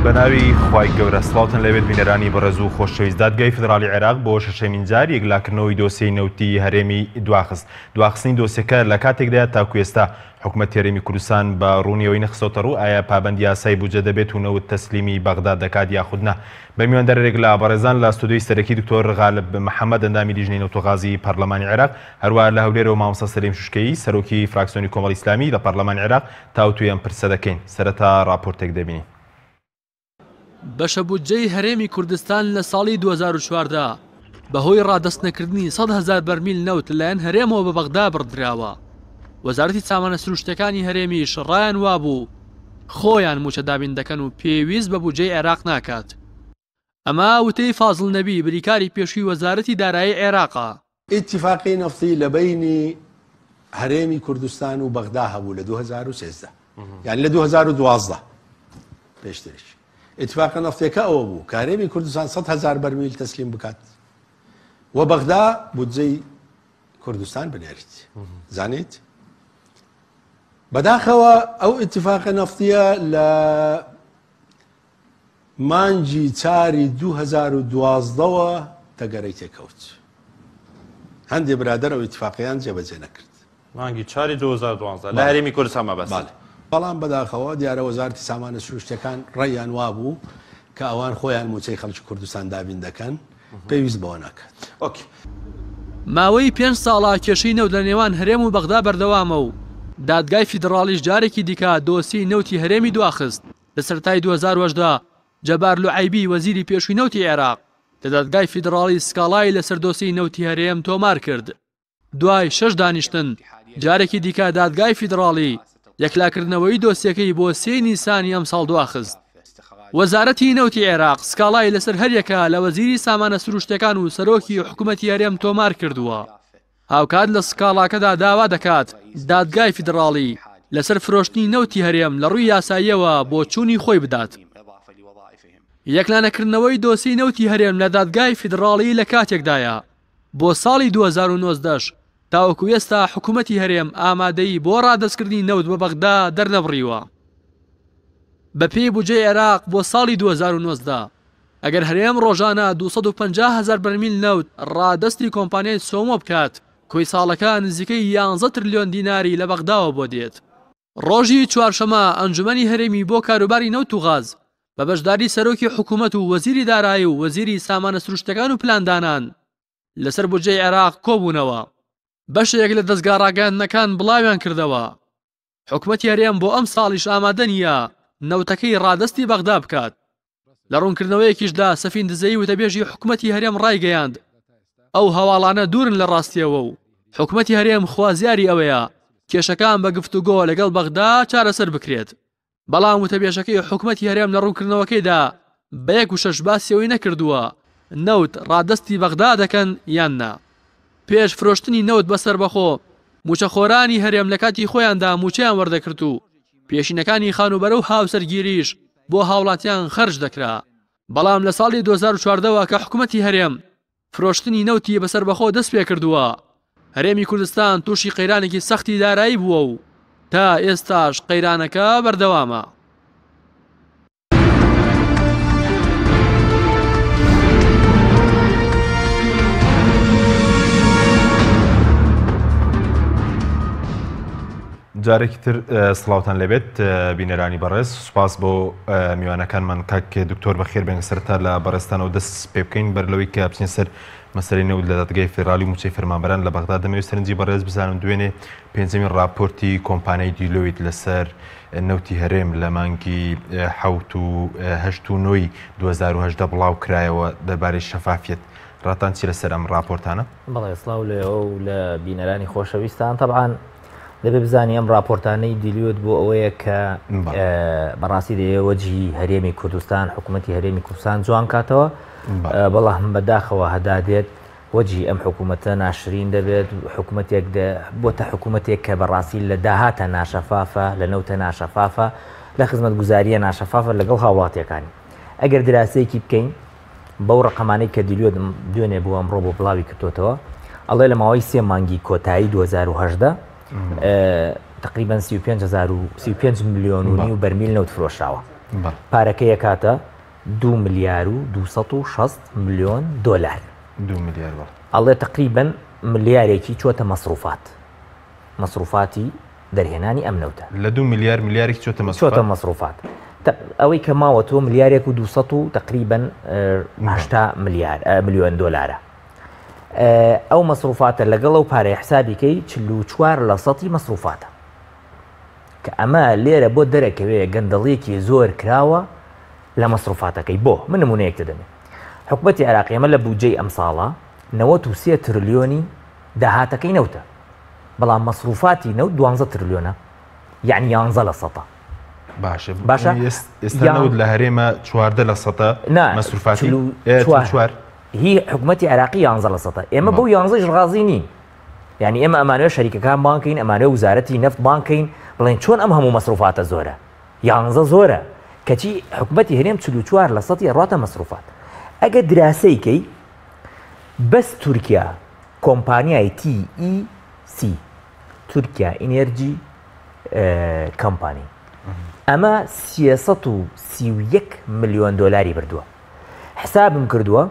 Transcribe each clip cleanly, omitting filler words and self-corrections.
بەناوی خوای گەورە سڵاوتن لەوێت بینەرانی بەڕێز و خۆشەویست دادگای فدرالی عێراق بۆ شەشەمین جار یەکلاکردنەوەی دۆسیەی نەوتی هەرێمی دواخستنی دۆسیەکە لە کاتێکدا تاکو ئێستا حکوومەت هەرێمی کوردستان بە ڕوونیەوەی نەخستۆتە ڕوو ئایا پابەندی یاسای بودجە دەبێت و نەوت تەسلیمی بەغداد دەکات یاخودنا. بە میواندەرێک لە بەڕێزان لە ستودیۆی سەرەکی دکتۆر غالب محەممەد ئەندامی لیژنەی نەوتۆغازی پەرلەمانی عێراق هەروە لە هەولێرەوە مامۆستا سەلیم شوشکەیی سەرۆکی فراکسیۆنی کۆمەڵی ئیسلامی لە پەرلەمانی عێراق تاوتویان پرسە دەکەین. سەرەتا راپۆرتێک دەبینین. بەشە بودجەی هەرێمی کوردستان لە ساڵی 2014 بەهۆی ڕادەستنەکردنی 100,000 بەرمیل نەوت لەلایەن هەرێمەوە بە بەغدا بڕدراوە. وەزارەتی سامانە سروشتەکانی هەرێمیش ڕایان وابوو خۆیان موچە دابین دەکەن و پێویست بە بودجەی عێراق ناکات. ئەمە وتەی فازڵ نەبی بریکاری پێشووی وەزارەتی دارایی عێراقا. اتفاقی نفتی لە بینی هەرێمی کوردستان و بەغدا هەبوو لە 2013 یعنی لە 2012 پێشترش. اتفاق نفتێکە ئەوە بوو کە هەرێمی کوردستان 100,000 بەرمیل تەسلیم بکات و بەغدا بودجەی کوردستان بنێریت. زانیت بەداخەوە ئەو اتفاق نفتیە لە مانجی چاری 2012ەوە تەگەرەی تێکەوت. هەندێک برادەر ئەو اتفاقیان جێبەجێ نەکرد. مانگی چاری 2012 لە هەرێمی کوردستان مەبەست. بەڵام بەداخەوە دیارە وەزارەتی سامانە سروشتەکان ڕێیان وابوو کە ئەوان خۆیان موچەی خەڵکی کوردستان دابین دەکەن پێویست بەوە ناکات. ماوەی 5 ساڵە کێشەی نەوت لە نێوان هەرێم و بەغدا بەردەوامە و دادگای فیدرالیش جارێکی دیکە دۆسی نەوتی هەرێمی دواخست. لە سەرەتای 2018 جەبار لوعەیبی وەزیری پێشووی نەوتی عێراق لە دادگای فیدرالی سکاڵای لەسەر دۆسی نەوتی هەرێم تۆمار کرد. دوای 6 دانیشتن جارێکی دیکە دادگای فیدرالی یەکلاکردنەوەی دۆسیەکەی بۆ 3 نیسانی ئەم ساڵ دواخست. وەزارەتی نەوتی عێراق سکاڵای لەسەر هەریەکە لە وەزیری سامانە سروشتەکان و سەرۆکی حکوومەتی هەرێم تۆمار کردووە. هاوکات لە سکاڵاکەدا داوا دەکات دادگای فیدرالی لەسەر فرۆشتنی نەوتی هەرێم لە ڕووی یاساییەوە بۆ چوونی خۆی بدات. یەکلانەکردنەوەی دۆسی نەوتی هەرێم لە دادگای فیدرالی لە کاتێکدایە بۆ ساڵی 2019 تاوەکو ئێستا حکوومەتی هەرێم ئامادەی بۆ ڕادەستکردنی نەوت بە بەغدا دەرنەبڕیوە. بەپێی بودجەی عێراق بۆ ساڵی 2019 ئەگەر هەرێم ڕۆژانە 250,000 بەرمیل نەوت ڕادەستی کۆمپانیای سۆمۆ بکات کۆی ساڵەکە نزیکەی 11 تریلیۆن دیناری لە بەغداوە بۆ دێت. ڕۆژی چوارشەمە ئەنجومەنی هەرێمی بۆ کاروباری نەوت و غاز بە بەشداری سەرۆکی حکوومەت و وەزیری دارایی و وەزیری سامانە سروشتەکان و پلاندانان لەسەر بودجەی عێراق کۆبوونەوە. بەشێک لە دەستگا ڕاگەاندنەکان بڵاویان کردەوە. حکوومەتی هەرێم بۆ ئەم ساڵیش ئامادە نییە نەوتەکەی ڕادەستی بەغدا بکات. لە ڕوونکردنەوەیەکیشدا سەفیندزەیی وتەبێژی حکوومەتی هەرێم ڕایگەیاند ئەو هەواڵانە دوورن لە ڕاستیەوە و حکوومەتی هەرێم خوازیاری ئەوەیە کێشەکان بە گفتوگۆ لەگەڵ بەغدا چارەسەر بکرێت. بەڵام وتەبێژەکەی حکوومەتی هەرێم لە ڕوونکردنەوەکەیدا بە 1.6 باسیەوەی نەکردووە نەوت ڕادەستی بەغدا دەکەن یان نا. پێش فرۆشتنی نەوت بەسەر بەخۆ موچەخۆرانی هەرێم لە کاتی خۆیاندا موچەیان وەردەکرد و پێشینەکانی خانوبەرە و هاوسەرگیریش بۆ هاوڵاتیان خەرج دەکرا. بەڵام لە ساڵی 2014ەوە کە حکوومەتی هەرێم فرۆشتنی نەوتی بەسەر بەخۆ دەست پێ کردووە هەرێمی کوردستان تووشی قەیرانێکی سەختی دارایی بووە و تا ئێستاش قەیرانەکە بەردەوامە. جارێکی تر سڵاوتان لەبێت بینەرانی بەڕێز سوپاس بۆ میوانەکانمان کاک دکتۆر بەخێر بێن سەرتا لە بەڕێستانەوە دەست پێ بکەین بەرلەوەی کە بچین سەر مەسەلەی نەوت لە دادگای فێدرالی و موچەی فەرمانبەران لە بەغدا دەمەوێت سەرنجی بەڕێز بزانم دوێنێ پێنجەمین راپۆرتی کۆمپانیای دیلۆیت لەسەر نەوتی هەرێم لە مانگی 7 و 8 و 9 2018 بڵاو کرایەوە دەربارەی شەفافیت. ڕاتان چی لەسەر ئەم راپۆرتانە؟ بەڵێ سڵاو لێەوە و لە بینەرانی خۆشەویستان تەبعاً دەبێ بزانی ئەم راپۆرتانەی دیلیۆت بۆ ئەوەیە کە بەڕاستی دەیەوەجی هەرێمی کوردستان حکوومەتی هەرێمی کوردستان جوان کاتەوە بەڵام بەداخەوە هەدادێت وەجی ئەم حکوومەتە ناشرین دەبێت حکوومەتێک بۆتە حکوومەتێک کە بەڕاستی لە داهاتە ناشەفافە لە نەوتە ناشەفافە لە خزمەت گوزاریە ناشەفافە لەگەڵ هاوڵاتیەکانی. ئەگەر دراسەیەکی بکەین بەو ڕقەمانەی کە دیلیۆت دوێنێ بوو ئەمڕۆ بۆ بڵاوی کردوتەوە ئەڵێ لە ماوەی 3 مانگی کۆتایی 2018 تقریبا 35 ملیۆن و نیو بەرمیل نەوت فرۆشراوە پارەکەی کاتە 2 ملیار و 260 ملیۆن دۆلار 2 ملیار ئەڵێ تقریبا ملیارێکی چۆتە مەسروفاتی دەرهێنانی ئەم نەوتە لە 2 ملیار ملیارێک چۆتە مەسروفات ئەوەی کە ماوە تۆ ملیارێک و 200 و تقریبا 80 ملیۆن دۆلارە ئەو مەسروفاتە لەگەڵ ئەو پارەی حسابیکەی 44% مەسروفاتە کە ئەمە لێرە بۆ دەرەکەوێ گەندەڵیەکی زۆر کراوە لە مەسروفاتەکەی بۆ من نمونەیەک دەدەمێ حکومەتی عێراقی ئەمە لە بودجەی ئەم ساڵە 93 تریلیۆنی داهاتەکەی نەوتە بەڵام مەسروفاتی نەوت 12 تریلیۆنە یعنی 11 لە سەدە باشە ئێستا نەوت لە هەرێمە 14% مەسروفاتی هی حکومەتی عێراقی 11 لە سەدە ئێمە بۆ 11 ڕازی نین یعنی ئێمە ئەمانەوە شەریکەکان بانکەین ئەمانەوە وزارەتی نەفت بانکەین بڵێن چۆن ئەم هەموو مەسروفاتە زۆرە 11 زۆرە کەچی حکومەتی هەرێم 44 لە سەدی ڕاتە مەسروفات ئەگە دراسەیکەی بەس تورکیا کۆمپانیای TEC تورکیا ئینێرجی کەمپانی ئەمە 331 ملیۆن دۆلاری بردووە حسابم کردووە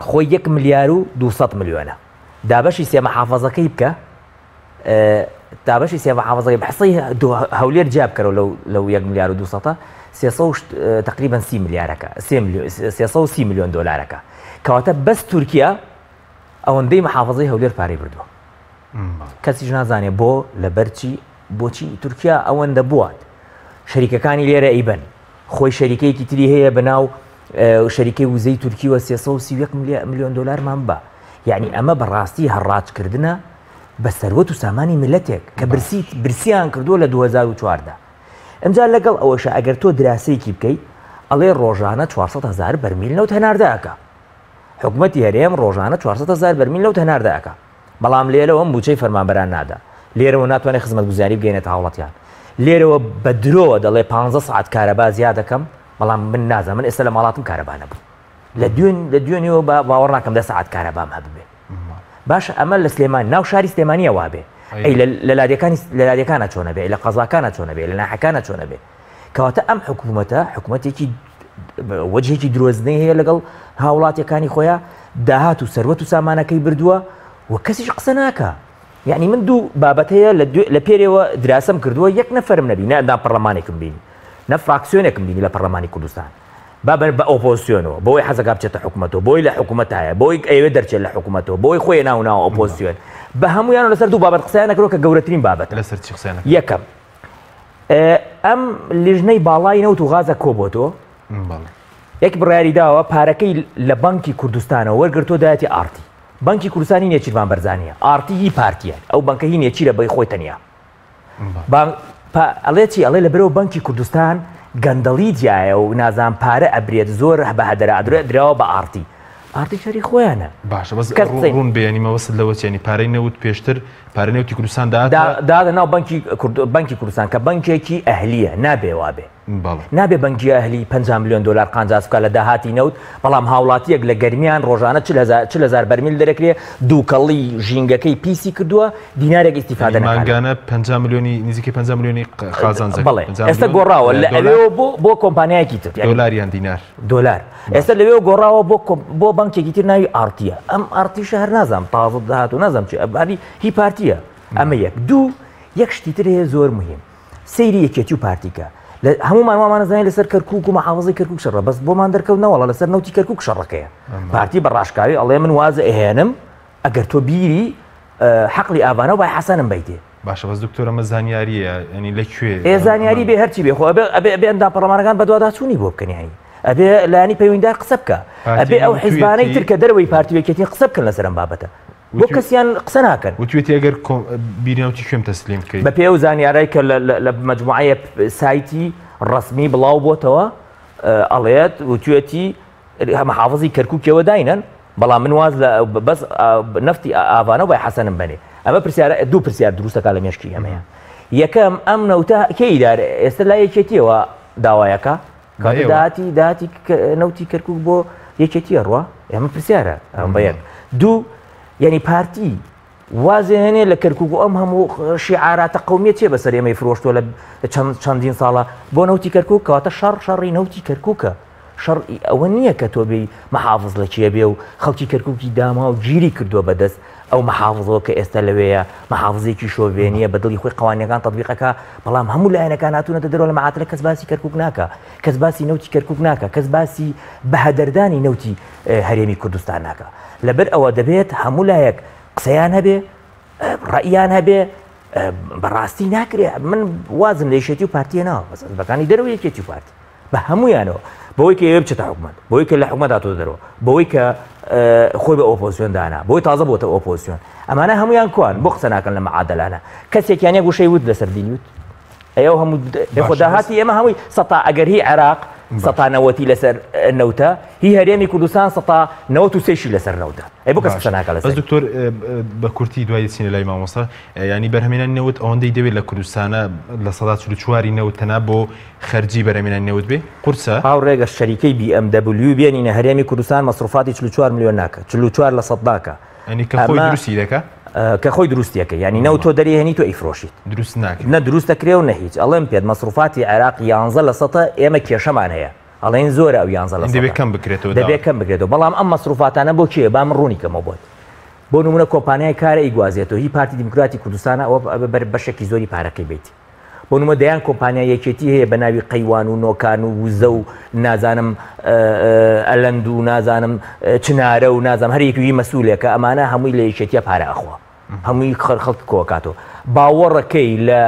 خۆی 1 ملیار و 200 ملیۆنە دابەشی سێمە حافەزەکەی بکە دابەشی سێمە حافەزەکەی بەحسەی هەولێر جاب کەرەوە لەو 1 ملیار و 200 تقریبا 30 ملیارەکە 330 ملیۆن دۆلارەکە کەواتە بەس تورکیا ئەوەندەی محافەزەی هەولێر پارەی بردووە کەسیش نازانێ بۆ لەبەرچی بۆچی تورکیا ئەوەندە بوات شەریکەکانی لێرە ئەیبەن خۆی شەریکەیەکی تری هەیە بەناو شەریکەی وزەی تورکیوە 331 ملیۆن دۆلارمان بە یعنی ئەمە بەڕاستی هەڕاجکردنە بە سەروەت و سامانی ملەتێک کە برسیان کردووە لە 2014 ئەمجا لەگەڵ ئەوەشە ئەگەر تۆ دراسەیەکی بکەیت ئەڵێ ڕۆژانە 400,000 بەرمیل لەوت هەناردەکە حکومەتی هەرێم ڕۆژانە 400,000 بەرمیل لەوت هەناردەکە بەڵام لێرەوە ئەم بودجەی فەرمانبەران نادا لێرەوە ناتوانێت خزمەتگوزاری بگەینێتە هاوڵاتیان لێرەوە بە درۆوە دەڵێ 15 ساعت کارەبا زیاد دەکەم بەڵام من نازانم من ئێستا لە ماڵاتم کارەبا نەبوو لە دوێنێەوە باوەڕ ناکەم 10 ساعت کارەبام هەبێ باشە ئەمە لە سلێمان ناو شاری سلێمانیە وابێ ئەی لە لادەکانە چۆنە بێ لە قەزاکانە چۆنە بێ لە ناحەکانە چۆنە بێ کەواتە ئەم حکوومەتێکی وەجهێکی درۆزنەی هەیە لەگەڵ هاوڵاتیەکانی خۆیان داهات و سەروەت و سامانەکەی بردووە و کەسیش قسە ناکە یعنی من دوو بابەت هەیە لە پێرەوە دراسەم کردووە یەک نەفەرم نەبی نەدا پەرلەمانێکم بینی نە فراکسیۆنێکم بینی لە پەرلەمانی کوردستان بابەر بە ئۆپۆزیسیۆنەوە بۆی حەزەکە بچێتە حکوومەتەوە بۆی لە حکوومەتایە بۆی ئەوێ دەرچێت لە حکوومەتەوە بۆی خۆی ناو ئۆپۆزیسیۆن بە هەمویان لەسەر دوو بابەت قسەیان نەکرۆ کە گەورەترین بابەت لەسەر چی قسەیان یەکەم ئەم لیژنەی باڵای نەوت و غازە کۆبۆتۆ یەک بڕیاری داوە پارەکەی لە بانکی کوردستانەوە وەرگرتۆ دایەتی ئارتی بانکی کوردستانی نێچیروان بەرزانیە ئارتی هی پارتیە ئەو بانکە هی نێچیرە بەی خۆی تەنیا ئەڵێ چی ئەڵێ لە بەرەوە بانکی کوردستان گەندەڵی جیایە و نازان پارە ئەبرێت زۆر بە هەدەرادرێت درراوە بە ئارتی شەری خۆیانە باشە بەس ڕوون بێنیمەوەست لەوە چێنی پارەی نەوت پێشتر پارە نێوتی کوردستان دادە ناو بانکی کوردستان کە بانکێکی ئەهلیە نابێ وابێ نابێ بەنگی ئەهلی 50 ملیۆن دلار قانجاز بکە لە داهاتی نەوت بەڵام هاوڵاتیەک لە گەرمیان ڕۆژانە 40,000 بەرمیل دەرەکرێ دووکەڵی ژینگەکەی پیسی کردووە دینارێک ئیسیفادە ماگانە 50 ملیۆنی نزیکەی 50 ملیۆنی قازانج بەڵێ ئێستا گۆڕاوە لە ئەوێ بۆ کۆمپانیایەکی تر دۆلاریان دۆلار ئێستا لەوێ گۆڕاوە بۆ بانکێکی تر ناوی ئارتیە ئەم ئارتیشە هەر نازانم تازە داهات و نازانم چی ئەباری هی پارتیە ئەمە یەک شتی تر هەیە زۆر مهم سەیری یەکێتی و پارتیکە هەمومان وامانەزانانی لەسەر کەرکووک و مەحافەزەی کەرکووک شەڕە بەس بۆمان دەرکەوتنەوەڵە لەسەر نەوتی کەرکووک شەڕەکەیە پارتی بەڕاشکاوی ئەڵێ من وازە ئەهێنم ئەگەر تۆ بیری حەقلی ئاوانە بای حەسەنم بیتێ باشە بەس دکتۆر ئەمە زانیاریە ینی لەکوێ زانیاری بێ هەرچی بێ خۆ ئەبێ ئەندا پەرلەمانەکان بە دوواداچوونی بۆ بکەنیانی ئەبێ لایانی پەیوەندیدار قسە بکە ئەبێ ئەو حیزبانەی تر کە دەرەوەی پارتیوێکێتی قسە بکەن لەسەر ئەم بابەتە بۆ کەسیان قسە ناکەن وتوێتی ئەگەر بیرناوتی کوێم تەسلیم بکەیت بە پێ و زانیارای کە لە مەجموعەیە سایتی ڕسمی بڵاو بۆتەوە ئەڵێت وتوێتی مەحافەزی کەرکووکەوە داینن بەڵام من واز لە بەس نفتی ئاوانە بای حەسەنم بنێ ئەمە پرسیارە دوو پرسیار دروستەکە لە مێشکی ئەمەیە یەکەم ئەم نەوتە کەیدار ئێستا لا یەکێتیەوە داوایەکە داهاتی نەوتی کەرکووک بۆ یەکێتیە ڕوە ئێمە پرسیارە ئەم بە یەک دوو یعنی پارتی وازێ هێنێ لە کەرکووک و ئەم هەموو شیعاراتە قومیە چێ بەسەر ئێمەی فرۆشتووە لە چەندین ساڵە بۆ نەوتی کەرکووک کەواتە شەڕی نەوتی کەرکووکە شەڕ ئەوە نییە کە تۆ بێ مەحافظ لە چێ بێ و خەڵکی کەرکووکی داما و گیری کردووە بەدەست ئەو مەحافظەوە کە ئێستا لەوەیە مەحافزێکی شۆڤێنیە بە دڵی خۆی قوانینەکان تەطبیقەکە بەڵام هەموو لایەنەکان هاتوونەتە دەرەوە لە مەعاتلە کەس باسی کەرکووک ناکە کەس باسی نەوتی کەرکووک ناکە کەس باسی بەهەدەردانی نەوتی هەرێمی کوردستان ناکە لەبەر ئەوە دەبێت هەموو لایەک قسەیان هەبێ ڕەئیان هەبێ بەڕاستی ناکرێ من وازم لە یەکێتی و پارتیە ناوە بەکانی دەرەوە یەکێتی و پارتی بە هەمویانەوە بەوەی کە ئێوە بچێتە حکومەت بەوەی کە لە حکومەت هاتۆ دەرەوە بەوەی کە خۆی بە ئۆپۆزیۆن دانا بۆی تازە بۆتە ئۆپۆزیۆن ئەمانە هەمویان کوان بۆ قسە ناکەن لە مەعادلانە کەسێکیان یەک گوشەی وت لەسەر دینیوت ئەو هەموو خۆداهاتی ئێمە هەمووی سەتا ئەگەر هی عێراق سەتا نەوەتی لەسەر نەوتە هی هەرێمی کوردستان سەتا نەوەت و سێشی لەسەر نەوتە ئەی بۆ کەس قسە ناکە لەسەر دکتۆر بە کورتی دوای چینە لای مامۆستا ینی بەرهەمێنانی نەوت ئەوەندەی دەوێت لە کوردستانە لە سەدا 44 نەوتەنا بۆ خەرجی بەرهەمێنانی نەوت بێ قورسە هاوڕێگە شەریکەی BMW بێنینە هەرێمی کوردستان مەسروفاتی 44 میلیۆن ناکە 44 لە سەد ناکە ئەنی کە خۆی دروستی دەکە کە خۆی دروستیەکە ینی نەوت تۆ دەریهێنی تۆ ئیفرۆشیت دروست ناکە نە دروست دەکرێ و نە هیچ ئەڵێم پێت مەسروفاتی عێراق 11 لە سەدە ئێمە کێشەمان هەیە ئەڵێن زۆرە ئەو 11 لە سەدە دەبێت کەم بکرێتەوە دەبێت کەم بکرێتەوە بەڵام ئەم مەسروفاتانە بۆ چیە با من ڕوونی کەمە بۆت بۆ نمونە کۆمپانیای کارە ئیگوازێتەوە هی پارتی دیموکراتی کوردستانە ئەوە بەشێکی زۆری پارەکەی بیت بۆ نمە دەیان کۆمپانیا یەکێتی هەیە بە ناوی قەیوان و نۆکان و وزە و نازانم ئەلەند و نازانم چنارە و نازانم هەر یەکوی مەسوولێکە ئەمانە هەمووی لە یەکێتیە پارە ئەخوا هەمووی خەڵک کۆکاتەوە باوەڕەکەی لە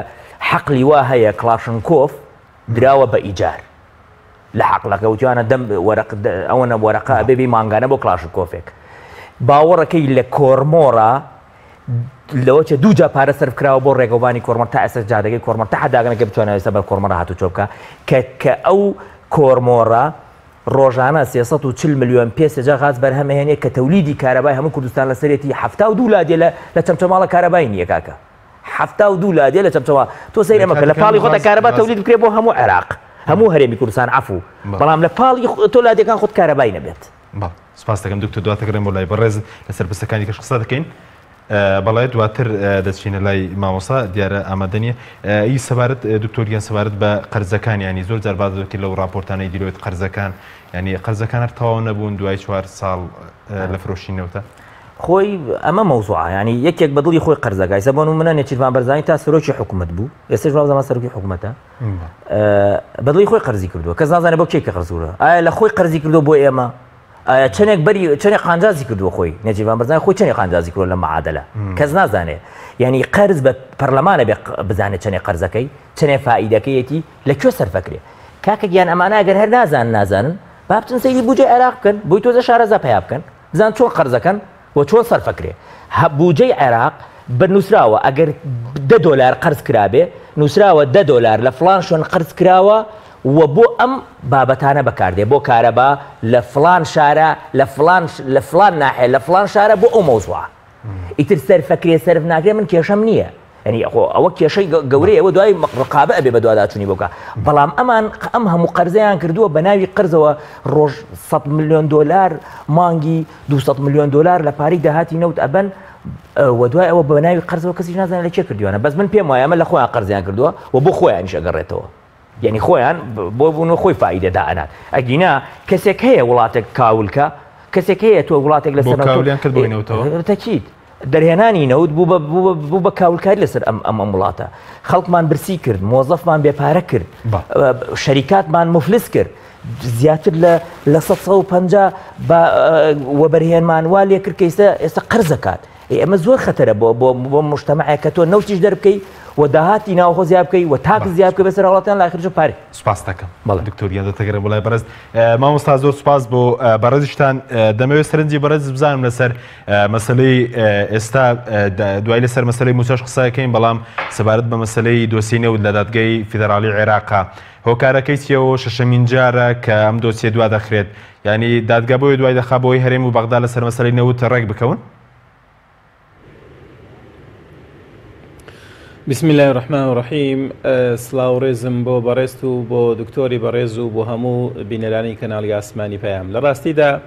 حەقلی وا هەیە کلاشنکۆف دراوە بە ئیجار لە حەقلەکە وتیانە دەم ئەوەنە وەرەقە بێبی مانگانە بۆ کلاشنکۆفێک باوەڕەکەی لە کۆرمۆڕە لەوە چه دوو جا پارە سەرف کراوە بۆ ڕێگەوبانی کۆرمەر تا ئێستا جادەگەی کۆرمەر تا حداگەنەکە بتوانێت ئێستا بە کۆرمەڕ هاتوو چۆ بکە کە ئەو کۆرمۆڕە ڕۆژانە 340 میلیۆن پێسەجا غاز بەرهەمهێنێ کە تەولیدی کارەبای هەموو کوردستان لەسەرێتی 72 لادێ لە چەمچەماڵە کارەبای نییە کاکە 72 لادێ لە چەمچەما تۆ سەیرە مەکە لە پاڵی خۆتە کارەبا تەولید بکرێ بۆ هەموو عێراق هەموو هەرێمی کوردستان عەفو بەڵام لە پاڵی تۆ لادێکان خۆت کارەبای نەبێت سپاس دەکەم دکتۆر دواتەگەڕێم بۆ لای بەڕێز لەسەر پرسەکانی کەش قسە دەکەین بەڵێ دواتر دەچینە لای مامۆستا دیارە ئامادە نیە ئی سەبارەت دکتۆریان سەبارەت بە قەرزەکان ینی زۆر جار باز دەکرێت لەو راپۆرتانەی دیلۆیت قەرزەکان ینی قەرزەکان هەر تەواو نەبوون دوای 4 ساڵ لە فرۆشینەوەتە خۆی ئەمە مەوزوعە ینی یەکێک بە دڵی خۆی قەرزەکای سەبوون و منە نێچیروان بەرزانی تا سەرۆکی حکوومەت بوو ئێستاش وازەما سەرۆکی حکوومەتە بە دڵی خۆی قەرزی کردووە کەس نازانێت بۆ کێکە قەرزورە ئایا لە خۆی قەرزی کردو بۆ ئێمە چەندێک قانجازی کردووە خۆی نێچیروان بەرزانی خۆی چەندێک قانجازی کردو لە معادلە کەس نازانێت یعنی قەرز بە پەرلەمانە بێ بزانێت چەندێک قەرزەکەی چەندێک فائیدەکەیەتی لەکوێ سەرفەکرێ کاکە گیان ئەمانە ئەگەر هەر نازانن با بچن سەیری بودجێ عێراق بکەن بۆی تۆزە شارەزا پیا بکەن بزان چۆن قەرزەکەن و چۆن سەرفەکرێ بودجەی عێراق بنووسراوە ئەگەر $10 قەرز کرابێ نووسراوە $10 لە فڵان شوێن قەرز کراوە و بۆ ئەم بابەتانە بەکاردێ بۆ کارەبا لە فڵان شارە لە فڵان ناحێ لە فڵان شارە بۆ ئەو مەوزوعە ئیتر سەرفەکرێ سەرف ناکرێ من کێشەم نییە ینی ئەوە کێشەی گەورەی ئەوە دوای ڕقابە ئەبێ بە دوواداچوونی بۆکە بەڵام ئەم هەموو قەرزەیان کردووە بە ناوی قەرزەوە ڕۆژ $100 میلیۆن مانگی $200 میلیۆن لە پارەی داهاتی نەوت ئەبەن و دوای ئەوە بە ناوی قەرزەوە کەسیش نازانێت لە چێ کردووانە بەس من پێم وایە ئەمە لە خۆیان قەرزیان کردووە و بۆ خۆیانیش ئەگەڕێتەوە یعنی خۆیان بۆ بوون خۆی فائیدەدا ئەنات ئەگینا کەسێک هەیە وڵاتێک کاولکە کەسێک هەیە تۆ وڵاتێک لەسەر تەکید دەرهێنانی نەوت بوو بە کاولکاری لەسەر ئەم وڵاتە خەڵکمان برسی کرد مۆزەفمان بێپارە کرد شەریکاتمان مفلس کرد زیاتر لە 150 وەبەرهێنمان وا لێ کرد کە ئێستا قەرزەکات ئەمە زۆر خەتەرە بۆ مجتەمەعێک کە تۆ نەوتیش دەربکەی و داهاتی ناوخۆ زیاد بکەی و تاکس زیاد بکەی بەسەر وڵاتیان لاخرجە پارێ سپاس دەکەم دکتۆریان دەتەگەرە بۆ لای بەڕێز مامۆستا زۆر سپاس بۆ بەڕێزیشتان دەمەوێت سەرنجی بەڕێز بزانم لەسەر مەسەلەی ئێستا دوای لەسەر مەسەلەی موسەش قسەکەین بەڵام سەبارەت بە مەسەلەی دۆسیە نەوت لە دادگای فیدرالی عێراقا هۆکارەکەی چیەوە شەشەمین جارە کە ئەم دۆسیە دوا دەخرێت ینی دادگا بۆی دوای دەخا بۆی هەرێم و بەغدا لەسەر مەسەلەی نەوت ڕێک بکەون بسم الله الرحمن الرحیم سلااو ڕێزم بۆ بەڕێست و بۆ دکتۆری بەڕێز و بۆ هەموو بینەرانی کەناڵی ئاسمانی پەیام لە ڕاستیدا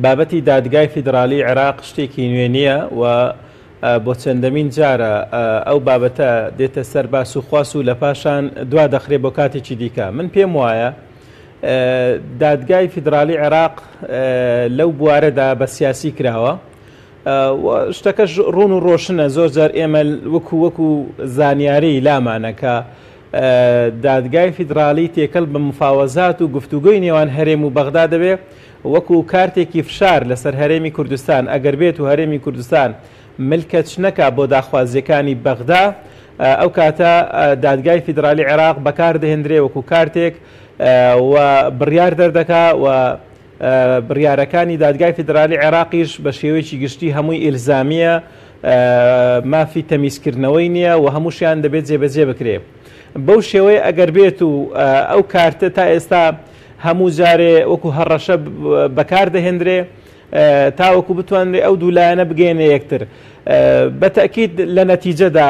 بابەتی دادگای فیدرالی عێراق شتێکی نوێ نییە و بۆ چەندەمین جارە ئەو بابەتە دێتە سەر باس و خواست و لە پاشان دوا دەخرێ بۆ کاتێکی دیکە من پێم وایە دادگای فیدرالی عێراق لەو بوارەدا بە سیاسی کراوە شتەکەش ڕوون و ڕۆشنە زۆر جار ئێمە وەکو زانیاری لامانە کە دادگای فیدرالی تێکەڵ بە مفاوەزات و گفتوگۆی نێوان هەرێم و بەغدا دەبێت وەکو کارتێکی فشار لەسەر هەرێمی کوردستان ئەگەر بێت و هەرێمی کوردستان ملکەت نەکا بۆ داخوازیەکانی بەغدا ئەو کاتە دادگای فیدرالی عێراق بەکار دەهێنرێ وەکو کارتێک و بڕیار دەردەکا و بڕیارەکانی دادگای فیدرالی عێراقیش بە شێوەیەکی گشتی هەمووی ئیلزامیە مافی تەمیزکردنەوەی نییە و هەمووشیان دەبێت جێبەجێ بکرێ بەو شێوەیە ئەگەر بێت و ئەو کارتە تا ئێستا هەموو جارێ وەکو هەڕەشە بەکار دەهێنرێ تاوەکو بتوانرێ ئەو دوولایەنە بگەێنێ یەکتر بەتەکید لە نەتیجەدا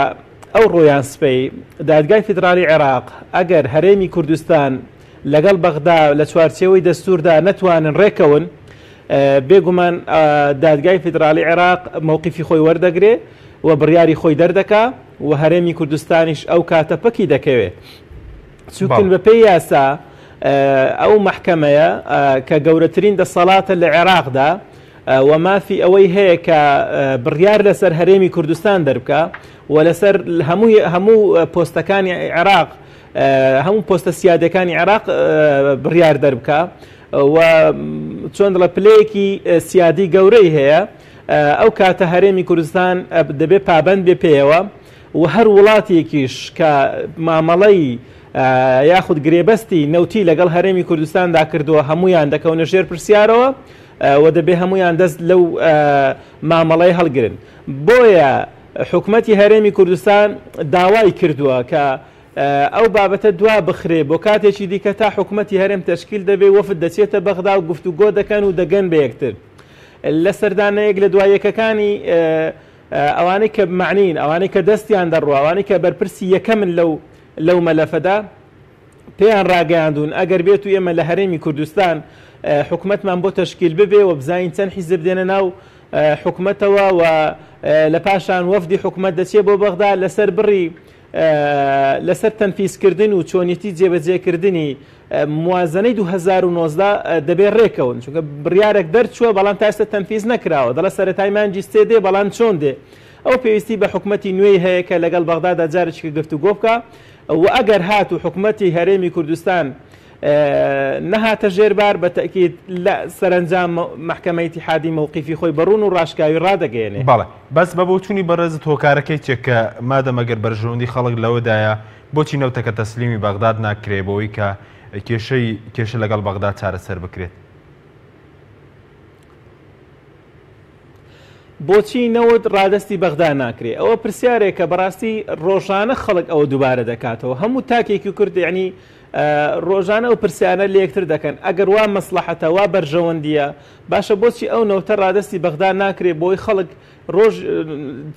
ئەو ڕۆیان سپەی دادگای فیدرالی عێراق ئەگەر هەرێمی کوردستان لەگەڵ بەغدا لە چوارچێوەی دەستوردا نەتوانن ڕێکەون بێگومان دادگای فیدرالی عێراق مووقیفی خۆی وەردەگرێ و بڕیاری خۆی دەردەکا و هەرێمی کوردستانیش ئەو کاتە پەکی دەکەوێت چونکن بە پێی یاسا ئەو محکەمەیە کە گەورەترین دەسەڵاتە لە عێراقدا و مافی ئەوەی هەیە کە بڕیار لەسەر هەرێمی کوردستان دەربکە و لەسەر هەموو پۆستەکانی عێراق هەموو پۆستە سیادەکانی عێراق بڕیار دەربکە و چۆن دڵە پلەیەکی سیادی گەورەی هەیە ئەو کاتە هەرێمی کوردستان دەبێت پابند بێ پێیەوە و هەر وڵاتێکیش کە مامەڵەی یاخود گرێبەستی نەوتی لەگەڵ هەرێمی کوردستاندا کردووە هەمویان دەکەونە ژێر پرسیارەوە و دەبێ هەمویان دەست لەو مامەڵەی هەڵگرن بۆیە حکومەتی هەرێمی کوردستان داوای کردووە کە ئەو بابەتە دوا بخرێ بۆ کاتێکی دیکە تا حکومەتی هەرێم تەشکیل دەبێ وەفد دەچێتە بەغدا و گفتوگۆ دەکەن و دەگەن بە یەکتر لە سەردانەیەک لە دوایەکەکانی ئەوانەی کە معنین ئەوانەی کە دەستیان دەڕوە ئەوانەی کە بەرپرسی یەکەمن لەو مەلەفەدا پێیان ڕاگەیاندون ئەگەر بێت و ئێمە لە هەرێمی کوردستان حکومەتمان بۆ تەشکیل ببێ و بزانین چەند حیزب دێنە ناو حکومەتەوە و لە پاشان وەفدی حکومەت دەچێت بۆ بەغدا لەسەر بڕی لەسەر تەنفیزکردن و چۆنیەتی جێبەجێکردنی موازنەی 2019 دەبێت ڕێکەون چونکە بڕیارێک دەرچووە بەڵام تا ئێستا تەنفیز نەکراوە دەڵە سەرەتای مانجی سێ دێ بەڵام چۆن دێ ئەو پێویستی بە حکومەتی نوێی هەیە کە لەگەڵ بەغدادا جارێکی گفتوگۆ بکە و ئەگەر هات و حکومەتی هەرێمی کوردستان نەهاتە ژێربار بە تەکید لە سەرنجام محکەمەی ئیتیحادی مووقیفی خۆی بەڕوون و ڕاشکاوی ڕادەگەێنێ بەڵێ بەس بە بۆچوونی بەڕێزت هۆکارەکەی چێکە مادەمەگەر بەرژەوەندی خەڵک لەوەدایە بۆچی نەوتەکە تەسلیمی بەغداد ناکرێ بۆەوەی کە کێشە لەگەڵ بەغداد چارەسەر بکرێت بۆچی نەوت ڕادستی بەغدا ناکرێت ئەوە پرسیارێک کە بەڕاستی ڕۆژانە خەڵک ئەوە دووبارە دەکاتەوە هەموو تاکێکی کورد یعنی ڕۆژانە و پرسیانە لە یەکتر دەکەن ئەگەر وا مەسلحەتە وا بەرژەوەندیە باشە بۆچی ئەو نەوتە ڕادستی بەغدا ناکرێت بۆی خەڵک ڕۆژ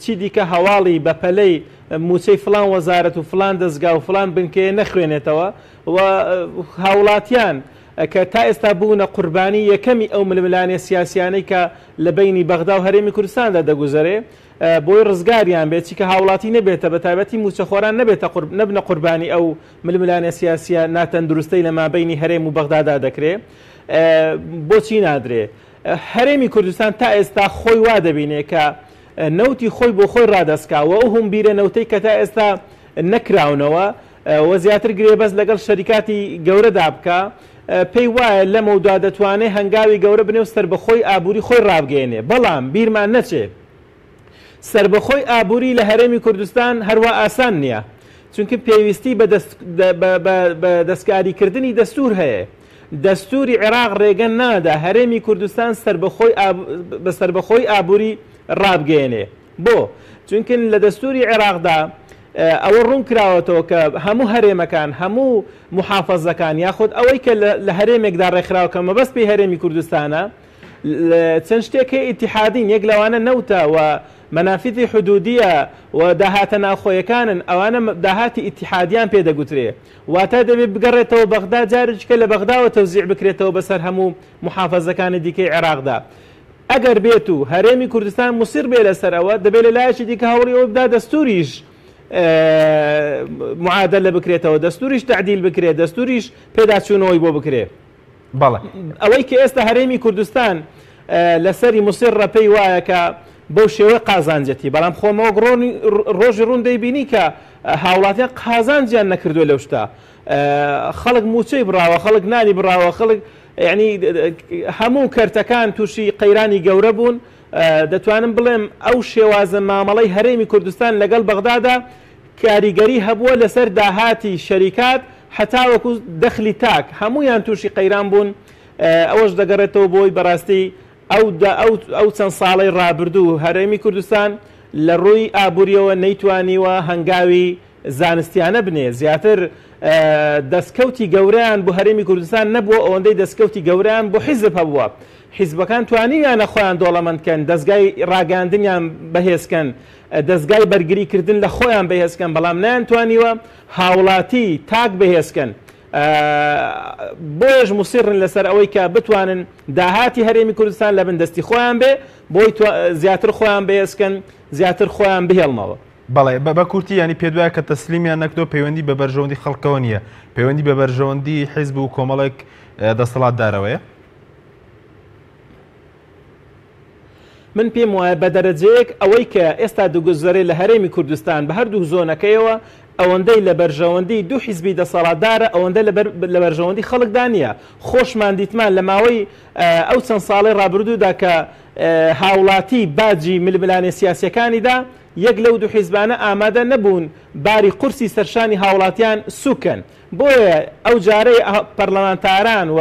چی دیکە هەواڵی بەپەلەی موچەی فلان وەزارەت و فلان دەستگا و فلان بنکەیە نەخوێنێتەوە و هاوڵاتیان کە تا ئێستا بوونە قوربانی یەکەمی ئەو ململانێ سیاسیانەی کە لە بینی بەغدا و هەرێمی کوردستاندا دەگوزارێ بۆی ڕزگاریان بێت چی کە هاوڵاتی نەبێتە بە تایبەتی موچەخۆران نەبنە قوربانی ئەو ململانێ سیاسیە ناتەندروستەی لە مابینی هەرێم و بەغدادا دەکرێت بۆچی نادرێ هەرێمی کوردستان تا ئێستا خۆی وا دەبینێ کە نەوتی خۆی بۆ خۆی ڕادەستکاوە ئەو هەمبیرە نەوتەی کە تا ئێستا نەکراونەوە وە زیاتر گرێبەست لەگەڵ شەریکاتی گەورەدا بکە پێی وایە لەمەودا دەتوانێت هەنگاوی گەورە بنێ و سەربەخۆی ئابووری خۆی ڕابگەێنێ بەڵام بیرمان نەچێت سەربەخۆی ئابووری لە هەرێمی کوردستان هەروە ئاسان نییە چونکە پێویستی بە دەستکاریکردنی دەستور هەیە دەستوری عێراق ڕێگەن نادا هەرێمی کوردستان بە سەربەخۆی ئابووری ڕابگەێنێ بۆ چونکە لە دەستوری عێراقدا ئەوە ڕوون کراوەتەوە کە هەموو هەرێمەکان هەموو محافەزەکان یاخود ئەوەی کە لە هەرێمێکدا ڕێکخراوە کە مەبەست پێی هەرێمی کوردستانە چەند شتێکی ئیتیحادین یەک لەوانە نەوتە و مەنافیدی حدودیە و داهاتە ناوخۆیەکانن ئەوانە داهاتی ئیتیحادیان پێدەگوترێ واتە دەبێت بگەڕێتەوە بەغدا جارێککە لە بەغداوە تەوزیع بکرێتەوە بەسەر هەموو محافەزەکانی دیکەی عێراقدا ئەگەر بێت و هەرێمی کوردستان موسیر بێ لەسەرەوە دەبێت لە لایەکی دیکە هەوڵیەوە بدا دەستوریش معادلە بکرێتەوە، دەستوریش تعدیل بکرێت، دەستوریش پێداچوونەوەی بۆ بکرێت. بەڵێ ئەوەی کە ئێستا هەرێمی کوردستان لەسەری موسیر ڕەپەی وایە کە بەو شێوە قازانجەتی، بەڵام خۆمەوە ڕۆژی ڕوون دەیبینی کە هاوڵاتیان قازانجیان نەکردووە لەو شتا. خەڵک موچەی براوە، خەڵک نانی براوە، خەڵک یعنی هەموو کەرتەکان تووشی قەیرانی گەورە بوون. دەتوانم بڵێم ئەو شێوازە مامەڵەی هەرێمی کوردستان لەگەڵ بەغدادا کاریگەری هەبووە لەسەر داهاتی شەریکات حتاوەکو دەخلی تاک هەمویان تووشی قەیران بوون. ئەوەش دەگەڕێتەوە بۆی بەڕاستی ئەو چەند ساڵی ڕابردوو هەرێمی کوردستان لە ڕووی ئابوووریەوە نەیتوانیوە هەنگاوی زانستیانە بنێ. زیاتر دەستکەوتی گەورەیان بۆ هەرێمی کوردستان نەبووە، ئەوەندەی دەستکەوتی گەورەیان بۆ حیزب هەبووە. حیزبەکان توانیویانە خۆیان دۆڵەمەندکەن، دەستگای ڕاگەاندنیان بەهێزکەن، دەستگای بەرگریکردن لە خۆیان بەهێزکەن، بەڵام نەیانتوانیوە هاوڵاتی تاک بەهێزکەن. بۆیش موسیڕن لەسەر ئەوەی کە بتوانن داهاتی هەرێمی کوردستان لە بندستی خۆیان بێ، بۆی زیاتر خۆیان بەهێزکەن، زیاتر خۆیان بهێڵنەوە. بەڵێ بە کورتی ینی پێ دوایە کە تەسلیمیان نەکردەوە پەیوەندی بە بەرژەوەندی خەڵکەوە نییە، پەیوەندی بە بەرژەوەندی حیزب و کۆمەڵێک دەسەڵاتدارەوەیە. من پێم وایە بە دەرەجەیەک ئەوەی کە ئێستا دوگوزەرێ لە هەرێمی کوردستان بە هەردوو زۆنەکەیەوە ئەوەندەی لە بەرژەوەندی دوو حیزبی دەسەڵاتدارە، ئەوەندە لە بەرژەوەندی خەڵکدا نییە. خۆشمان دیتمان لە ماوەی ئەو چەند ساڵی ڕابردوودا کە هاوڵاتی باجی ململانێ سیاسیەکانیدا یەک لەو دوو حیزبانە ئامادە نەبوون باری قورسی سەرشانی هاوڵاتیان سوکەن. بۆیە ئەو جارەی پەرلەمانتاران و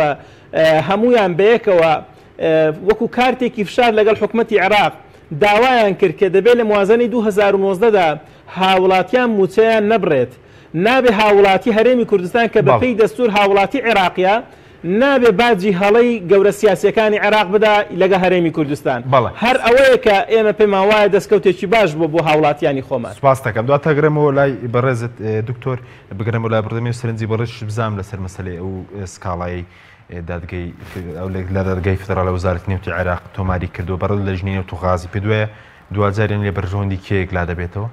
هەمویان بەیەکەوە وەکو کارتێکی فشار لەگەڵ حکومەتی عێراق داوایان کرد کە دەبێت لە موازنەی 2019دا هاوڵاتیان موچەیان نەبڕێت، نابێ هاوڵاتی هەرێمی کوردستان کە بەپێی دەستور هاوڵاتی عێراقیە نابێ باجی هەڵەی گەورە سیاسیەکانی عێراق بدا لەگە هەرێمی کوردستان. هەر ئەوەیە کە ئێمە پێمان وایە دەستکەوتێکی باش بوو بۆ هاوڵاتیانی خۆمان. سپاس دەکەم. دواتە گرمەوە لای بەڕێزت دکتۆر، بگرمەوە لای بڕدەمی و سەرنجی بەڕێش بزانم لەسەر مەسەلەی ئەو سکاڵایی دادگەی لە دادگای فدراڵە وەزارەتی نێوتی عێراق تۆماری کردو بەڕێز لە ژنی نێوت و غازی پێ دوایە دوجاریان لێ بەرژەوەندی کێیەک لا دەبێتەوە.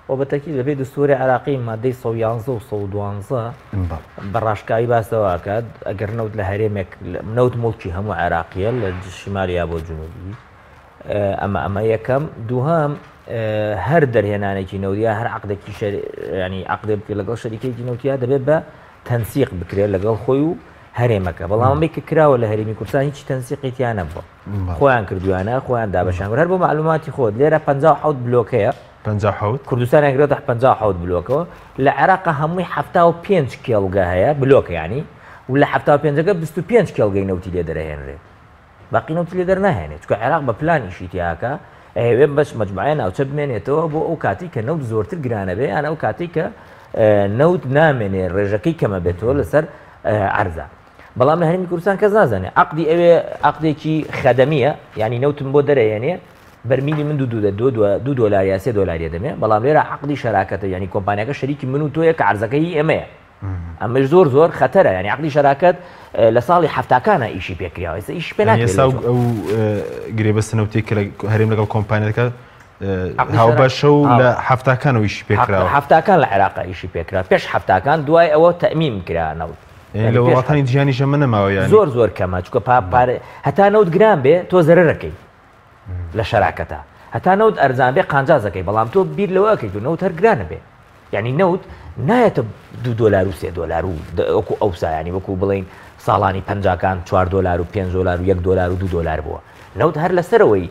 وبالتأكيد لبيد دستوري عراقي مادي 111 و 112 براشكاي باسوا كاد اگر نوت لهريمك نوت ملكي هم عراقيه للشماليه ابو جنوبي اما يكم دوهام هر درهنانه جنوديه هر عقد يعني عقد لقل شركه جنوديه دبه تنسيق بكري لقل خويو هەرێمەکە بەڵام بێک کرا ولا هەرێمی کوردستان هیچ تەنسیقیتیان نەبووە، خۆیان کردویانە خۆیان دابەشان هەر بۆ معلوماتی خۆت لێرە 57 بلۆکەیە 57 کوردستان ئەگرێتە 57 بلۆکەوە لە عێراق هەمووی 75 کێڵگە هەیە بلۆکە ینی و لە 75ەکە 25 کێڵگەی نەوتی لێ دەرەهێنرێ باقی نەوتی لێ دەرناهێنێت چونکە عێراق بە پلانیشی تیاکە ئەوێ بەش مەجموعە ناوچە بمێنێتەوە بۆ ئەو کاتی کە نەوت زۆرتر گرانە بێ یان ئەو کاتی کە نەوت نامێنێ ڕێژەکەی کەمە بێتەوە لەسەر عەرزە. بەڵام لە هەرێمی کوردستان کەس نازانێ عقدی ئەوێ عقدێکی خەدەمیە ینی نەوتم بۆ دەرەهێنێ بەرمیلی من دو دۆلار یا 3 دۆلار دەمێ بەڵام لێرە عقدی شەراکەتە ینی کۆمپانیەکە شەریکی من و تۆیە کە عەرزەکەی ئێمەیە ئەمەش زۆر خەتەرە ینی عقدی شەراکەت لە ساڵی هەفتاکانە ئیشی پێکراوە ئێستا ئیش پێ ناکرێت ئەو گرێبەستە نەوتێک کە هەرێم لەگەڵ کۆمپانیەکە هاوبەشە و لە هەفتاکانەوە ئیشی پێکراوە هەفتاکان لە عێراق ئیشی پێکرا پێش هەفتاکان دوای ئەوە تەمیم کرا نەوت لە وڵاتانی جیهانی ژەمە نەماوە ینی زۆر کەمە چونکە هەتا نەوت گران بێ تۆ زەرەرەکەی لە شەراکەتە هەتا نەوت ئەرزان بێ قانجازەکەی بەڵام تۆ بیر لەوەکەیت و نەوت هەر گرانە بێ یعنی نەوت نایەتە 2 دۆلار و 3 دۆلار و وەکو ئەوسا ینی وەکو بڵین ساڵانی پەنجاکان 4 دۆلار و 5 دۆلار و 1 دۆلار و 2 دۆلار بووە نەوت هەر لەسەرەوەی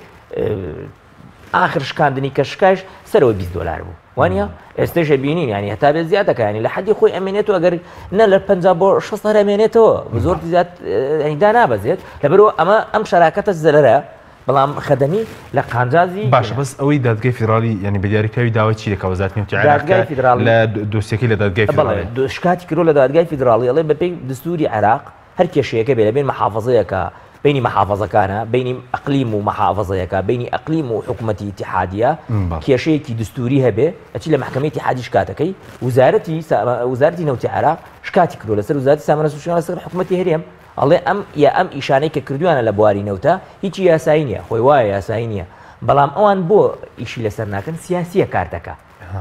آخر شکاندنی کە شکایش سەرەوەی 20 دۆلار بوو وانە ئێستاش بینین ینی هەتا بێت زیادەکە ینی لە حەدی خۆی ئەمێنێتەوە ئەگەر نە لە 50 بۆ 60 ئەمێنێتەوە زۆر زیاد دا نابەزێت لەبەرەوە ئەم شەراکەتە زەرەرە بەڵام خەدەمی لە قانجازی باشە بەس ئەوەی دادگای فیدراڵی ینی بەدیاریکراوی داوای چی دەکە وەزارەتی نێوتی عێراق لە دۆسیەکەی لە دادگای فیدراڵی شکاتی کردو لە دادگای فیدراڵی ئەڵێ بەپێی دستوری عێراق هەر کێشەیەکە بێ لەبێن مەحافەزەیەکە بینی مەحافەزەکانە بینی ئەقلیم و مەحافەزەیەکە بینی ئەقلیم و حکوومەتی ئیتیحادیە کێشەیەکی دستوری هەبێ ئەچی لە محکەمەی ئیتیحادی شکاتەکەی وزارەتی نەوتی عێراق شکاتی کردو لەسەر وزارەتی سامانە سوشیان لەسەر حکوومەتی هەرێم ئەڵێ ئەم ئیشانەی کە کردوانە لە بواری نەوتە هیچی یاسایی نییە خۆی وایە یاسایی نییە بەڵام ئەوان بۆ ئیشی لەسەر ناکەن سیاسیە کارتەکە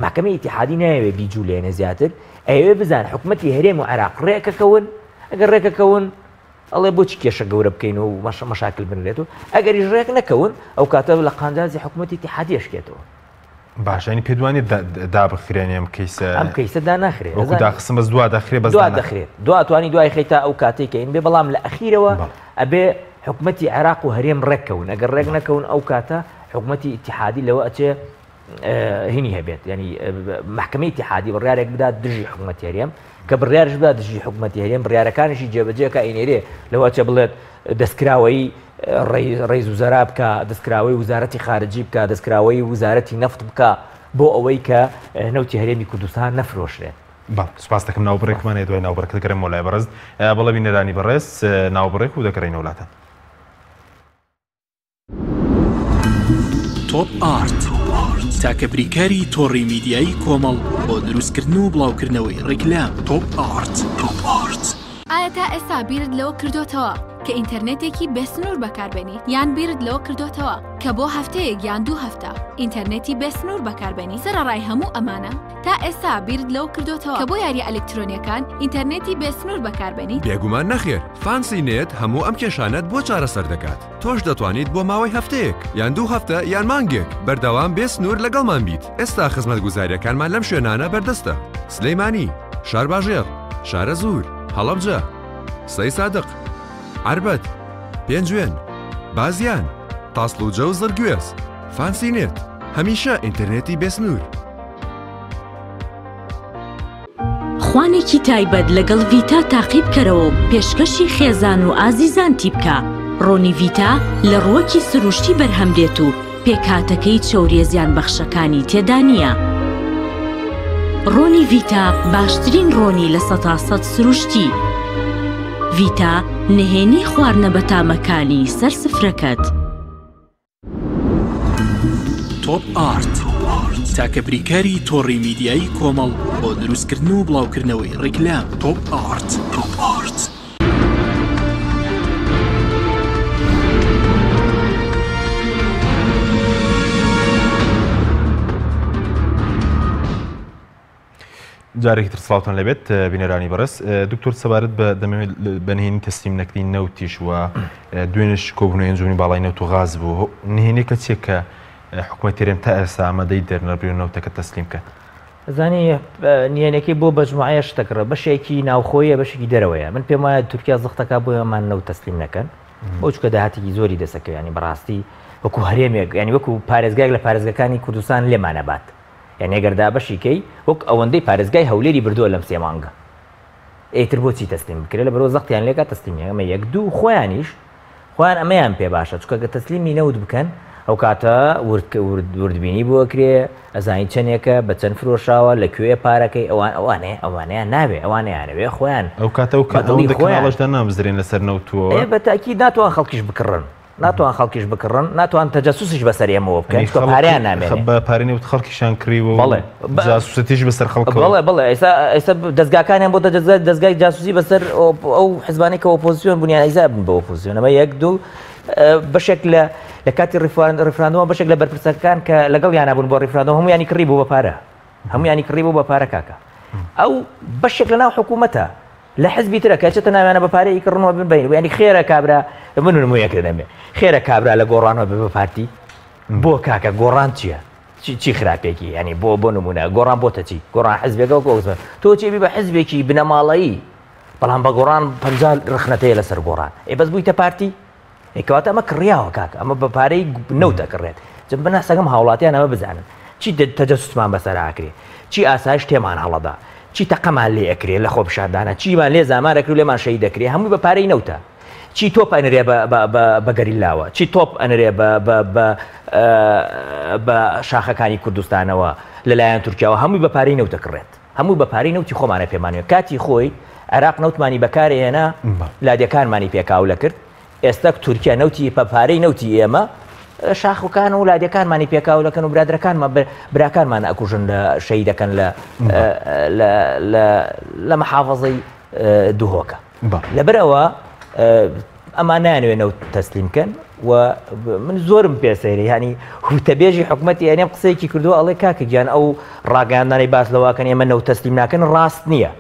محکەمەی ئیتیحادی نایەوێ بیجوو لێنە زیاتر ئەوێ بزان حکوومەتی هەرێم و عێراق ڕێکەکەون ئەگەر ڕێکەکەون ئەڵێ بۆچی کێشە گەورە بکەین و مەشاکل بنرێت و ئەگەریش ڕێک نەکەون ئەو کاتە لە قاندازی حکوومەتی ئیتیحادی ئەشکێتەوە باشانی پێدوانی دابخرێنێ ئەم کەیسە ئەم کەیسەدا ناخرێت داخستم بەس دوا دەخرێت بەس دەخرێت دواتوانی دوای خەیتا ئەو کاتێک کەین بێ بەڵام لە ئەخیرەوە ئەبێ حکوومەتی عێراق و هەرێم ڕێککەون ئەگەر ڕێک نەکەون ئەو کاتە حکوومەتی ئیتیحادی لەوە ئەچێ هینی هەبێت ینی محکەمەی ئیتیحادی بڕیارێک بدات دژی حکوومەتی هەرێم کە بڕیارش بدات دژی حکوومەتی هەرێم بڕیارەکانیشی جێبەجێکە ئینێرێ لەوە چێ بڵێت دەستکراوەی ڕێز وزەرا بکە دەستکراوەی وزارەتی خارجی بکە دەستکراوەی وزارەتی نەفت بکە بۆ ئەوەی کە نەوتی هەرێمی کوردستان نەفرۆشرێت سپاس دەکەم ناوبڕێکمانێ دوای ناوبڕێک دەکەم وەلای بەڕێز بەڵێ بینەرانی بەڕێز ناوبڕێک و دەکەڕین وڵاتە تۆپ ئارت تاکە بریکاری تۆڕی میدیایی کۆمەڵ بۆ دروستکردن و بڵاوکردنەوەی ڕیکلام تۆپ ئارت. ئایا تا ئێستا بیرت لەوە کردوتەوە کە ئینتەرنێتێکی بێسنوور بەکاربێنیت یان بیرت لەوە کردوتەوە کە بۆ هەفتەیەک یان 2 هەفتە ئینتەرنێتی بێسنوور بەکاربێنی سەرڕای هەموو ئەمانە تا ئێستا بیرت لەوە کردوتەوە کە بۆ یاری ئەلکترۆنیەکان ئینتەرنێتی بێسنوور بەکاربێنیت بێگومان نەخێر فانسی نێت هەموو ئەم کێشانەت بۆ چارەسەر دەکات تۆش دەتوانیت بۆ ماوەی هەفتەیەک یان 2 هەفتە یان مانگێک بەردەوام بێسنوور لەگەڵمان بیت ئێستا خزمەتگوزاریەکانمان لەم شوێنانە بەردەستە سلەیمانی شارباژێر شارە زوور هەڵەبجە سەی سادق عربەت پێنجوێن بازیان تاسڵوجە و زەرگوێز فانسی نێت هەمیشە ئینتەرنێتی بێسنوور خوانێکی تایبەت لەگەڵ ڤیتا تاقیب کەرەوە پێشکەشی خێزان و ئازیزان تیبکە ڕۆنی ڤیتا لە ڕووەکی سروشتی بەرهەمدێت و پێکاتەکەی چەوریە زیان بەخشەکانی تێدا نییە ڕۆنی ڤیتا باشترین ڕۆنی لە 100% سروشتی ڤیتا نهێنی خواردنە بەتامەکانی سەر سفرەکەت تۆپ ئارت تاکە بریکاری تۆڕی میدیایی کۆمەڵ بۆ دروستکردن و بڵاوکردنەوەی ڕیکلام تۆپ ئارت. جارێکی تر سڵاوتان لەبێت بینەرانی بەڕێز دکتۆر سەبارەت بە دەمەوێت بەنهێنی تەسلیم نەکردنی نەوتیش وە دوێنش کۆبوونەوەی ئەنجومی باڵای نەوت و غاز بوو نهێنێکە چیە کە حکوومەتی هەرێم تا ئێستا ئامادەی دەرنەبری و نەوتەکە تەسلیم کە زانی نهێنەکەی بۆ بەجموعەیە شتەکڕە بەشێکی ناوخۆیە بەشێکی دەرەوەیە من پێم وایە تورکیا زەختەکە بۆ ئەمان نەوت تەسلیم نەکەن بۆ چکە داهاتێکی زۆری دەسەکە ینی بەڕاستی وەکو هەرێمێک ینی وەکو پارێزگایك لە پارێزگەکانی کوردستان لێمانە بات یعنی ئەگەردا بەشیکەی وەک ئەوەندەی پارێزگای هەولێری بردووە لەم 3 مانگە ئیتر بۆچی تەسلیم بکرێت لە بەرەوە زەختیان لێکە تەسلیمیە ئەمە 1-2 خۆیانیش خۆیان ئەمەیان پێ باشە چکە کە تەسلیمی نەوت بکەن ئەو کاتە وردبینی بۆکرێ ئەزانی چەندێکە بە چەند فرۆشاوە لەکوێ پارەکەی ئەوانەیە نابێ ئەوانەیانەوێ خۆیان ئەو کاتە و کاتەڵەشدا نامزرێن لەسەر نەوتووە بەتاکی ناتوان خەڵکیش بکڕن ناتوان خەڵکیش بکڕن ناتوان تەجەسوسیش بەسەر ئێمەوە بکەن پارەیان نامێنێ بە پارێنەوت خەڵکیشان کریوە بەڵێ جاسوسەتیش بەسەر خەڵک بڵێ ئێستا دەستگاکانیان بۆ دەستگای جاسوسی بەسەر ئەو حزبانی کە ئۆپۆزیسیۆن بوونیان ئەیزا بن بە ئۆپۆزیسیۆن ئەمە 1-2 بەشێک لە کاتی ڕیفراندۆمە بەشێک لە بەرپرسەکان کە لەگەڵ یانابوون بۆ ڕیفراندۆم هەمویانی کڕی بوو بە پارە هەمویانی کڕی بوو بە پارە کاکە ئەو بەشێک لە ناو حکوومەتە لە حزبی ترە کە چێتە ناویانە بە پارەی کڕنەوە ببین ینی خێرە کابرا من نمویەکە دەمێ خێرە کابرا لە گۆڕانەوە بە پارتی بۆ کاکە گۆڕان چییە چی خراپێکی ینی بۆ نمونە گۆڕان بۆتە چی گۆڕان حزبێکەوە گۆزە تۆ چێبی بە حزبێکی بنەماڵایی بەڵام بە گۆڕان 50 ڕخنەتەیە لەسەر گۆڕان بەس بوویتە پارتی کەواتە ئەمە کڕیاوە کاکە ئەمە بە پارەی نەوتە کڕێت بناسەکەم هاوڵاتیان ئەمە بزانن چی تەجەسوسمان بەسەر ئاکرێ چی ئاسایش تێمان هەڵەدا چی تەقەمان لێ ئەکرێ لە خۆ بشاردانە چیمان لێ زامارەکر لێمان شەی دەکرێ هەمووی بە پارەی نەوتە چی تۆپ ئەنرێ بە گەریلاوە چی تۆپ ئەنرێ بە شاخەکانی کوردستانەوە لەلایەن تورکیاوە هەمووی بە پارەی نەوتە کڕێت هەمووی بە پارەی نەوتی خۆمانە پێمانوێت کاتی خۆی عێراق نەوتمانی بەکارهێنا لادیەکانمانی پێکاو لە کرد ئێستا تورکیا نەوتی پەپارەی نەوتی ئێمە شاخەکان و لادیەکانمانی پێکاو دەکەن و برادەکانمان براکانمان ئەکوژن لە شەی دەکەن لە مەحافەزەی دوهۆکە لەبەرەوە ئەمان نانوێنەوە تەسلیمکەن و من زۆرم پێسەیری ینی هوتەبێژی حکوومەتی ئەنێم قسەیەکی کردووە ئەڵێ کاکە گیان ئەو ڕاگەاندانی باس لەواکەن ئێمە نەوت تەسلیم ناکەن ڕاست نییە.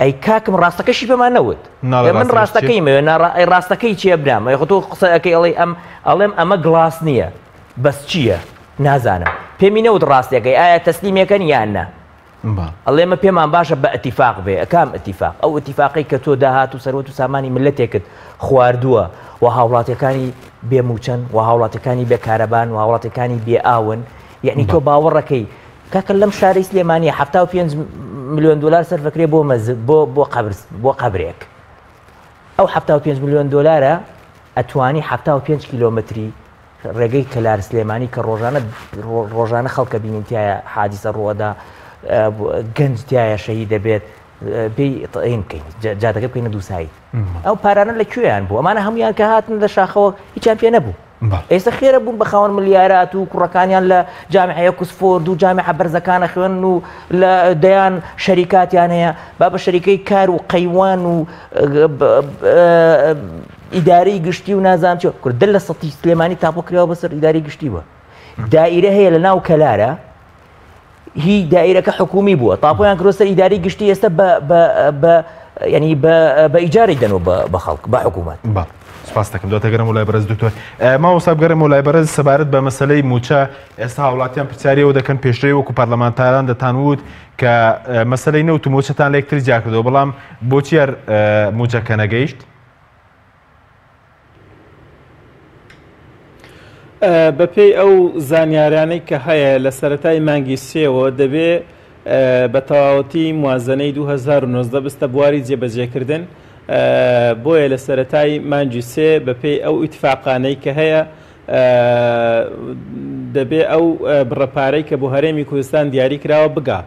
ئەی کاکم ڕاستەکەشی پێمان نەوت من ڕاستەکەی مەوێ ڕاستەکەی چیە برام تۆ قسەکەی ئەڵێ ئەڵێم ئەمە گڵاس نییە بەس چییە نازانم پێمی نەوت ڕاستیەکەی ئایا تەسلیمەکەن یاننا ئەڵێمە پێمان باشە بە ئەتیفاق بێ ئەکام ئەتیفاق ئەو ئەتیفاقی کە تۆ داهات و سەرۆت و سامانی ملەتێکت خواردووە و هاوڵاتەکانی بێموچەن و هاوڵاتەکانی بێکارەبان و هاوڵاتەکانی بێ ئاون یعنی تۆ باوەڕەکەی کاکە لەم شارەی سلێمانیە 75 ملیۆن دلار سەرفەکرێ بۆ قەبرێک ئەو 75 ملیۆن دلارە ئەتوانی 75 کیلۆمەتری ڕێگەی کەلار سلێمانی کە ڕۆژانە خەڵکە بینیتیایە حادیسە ڕۆدا گەنج تایە شەهید دەبێت پێی بکەین جادەکە بکەینە دووسایی ئەو پارانە لەکوێیان بوو ئەمانە هەمویان کە هاتن لە شاخەوە هیچیان پێ نەبوو ئێستا خێرە بوون بە خاوەن ملیارات و کوڕەکانیان لە جامعەیە کوسفۆرد و جامعە بەرزەکانە خوێن و لە دەیان شەریکاتیان هەیە با بە شەریکەی کار و قەیوان و ئیدارەی گشتی و نازانم چۆ کوردە لە سەتی سلێمانی تاپۆکرێەوە بەسەر ئیداری گشتی بووە دائیرە هەیە لە ناو کەلارە هی دائیرەکە حکومی بووە تاپۆیان کرۆسەر ئیداری گشتی ئێستا ینی بە ئیجاری دەنەوە بە خەڵک بە حکوومەت سپاس دەکەم دواتە گەرم وڵای بەرز دکتۆر ماوەستا بگەڕێم وڵای بەرز سەبارەت بە مەسەلەی موچە ئێستا هاوڵاتیان پرسیاریەوە دەکەن پێشترێ وەکو پەرلەمانتاران دەتانوت کە مەسەلەی نەوت و موچەتان لە یەکتر جیا کردەوە بەڵام بۆچی موچەکە نەگەیشت؟ بەپێی ئەو زانیاریانەی کە هەیە لە سەرەتای مانگی سێەوە دەبێت بە تەواوەتی موازنەی 2019 بستە بواری جێبەجێکردن بۆیە لە سەرەتای مانگی سێ بەپێی ئەو ئیتفاقانەی کە هەیە دەبێت ئەو بڕەپارەی کە بۆ هەرێمی کوردستان دیاری کراوە بگا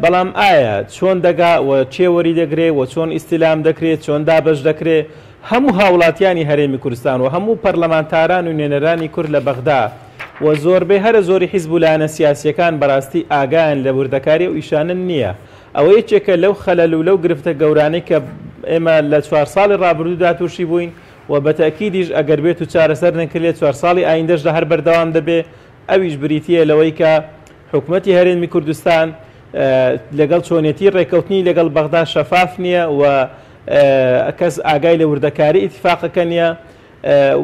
بەڵام ئایا چۆن دەگا و چێوەری دەگرێت و چۆن ئیستیلام دەکرێت چۆن دابەش دەکرێت هەموو هاوڵاتیانی هەرێمی کوردستان و هەموو پەرلەمانتاران و نوێنەرانی کورد لە بەغدا و زۆربەی هەرە زۆری حیزب و لایەنە سیاسیەکان بەڕاستی ئاگایان لە وردەکاری و ئیشانن نییە ئەوە یەکێکە لەو خەلەل و لەو گرفتە گەورانەی کە ئێمە لە 4 ساڵی ڕابردوودا تووشی بووین و بە تەکیدیش ئەگەر بێت و چارەسەر نەکرێت 4 ساڵی ئایندەشدا هەر بەردەوام دەبێ ئەویش بریتیە لەوەی کە حکوومەتی هەرێمی کوردستان لەگەڵ چۆنێتی ڕێکەوتنی لەگەڵ بەغدا شەفاف نییە و کەس ئاگای لە وردەکاری ئیتفاقەکە نییە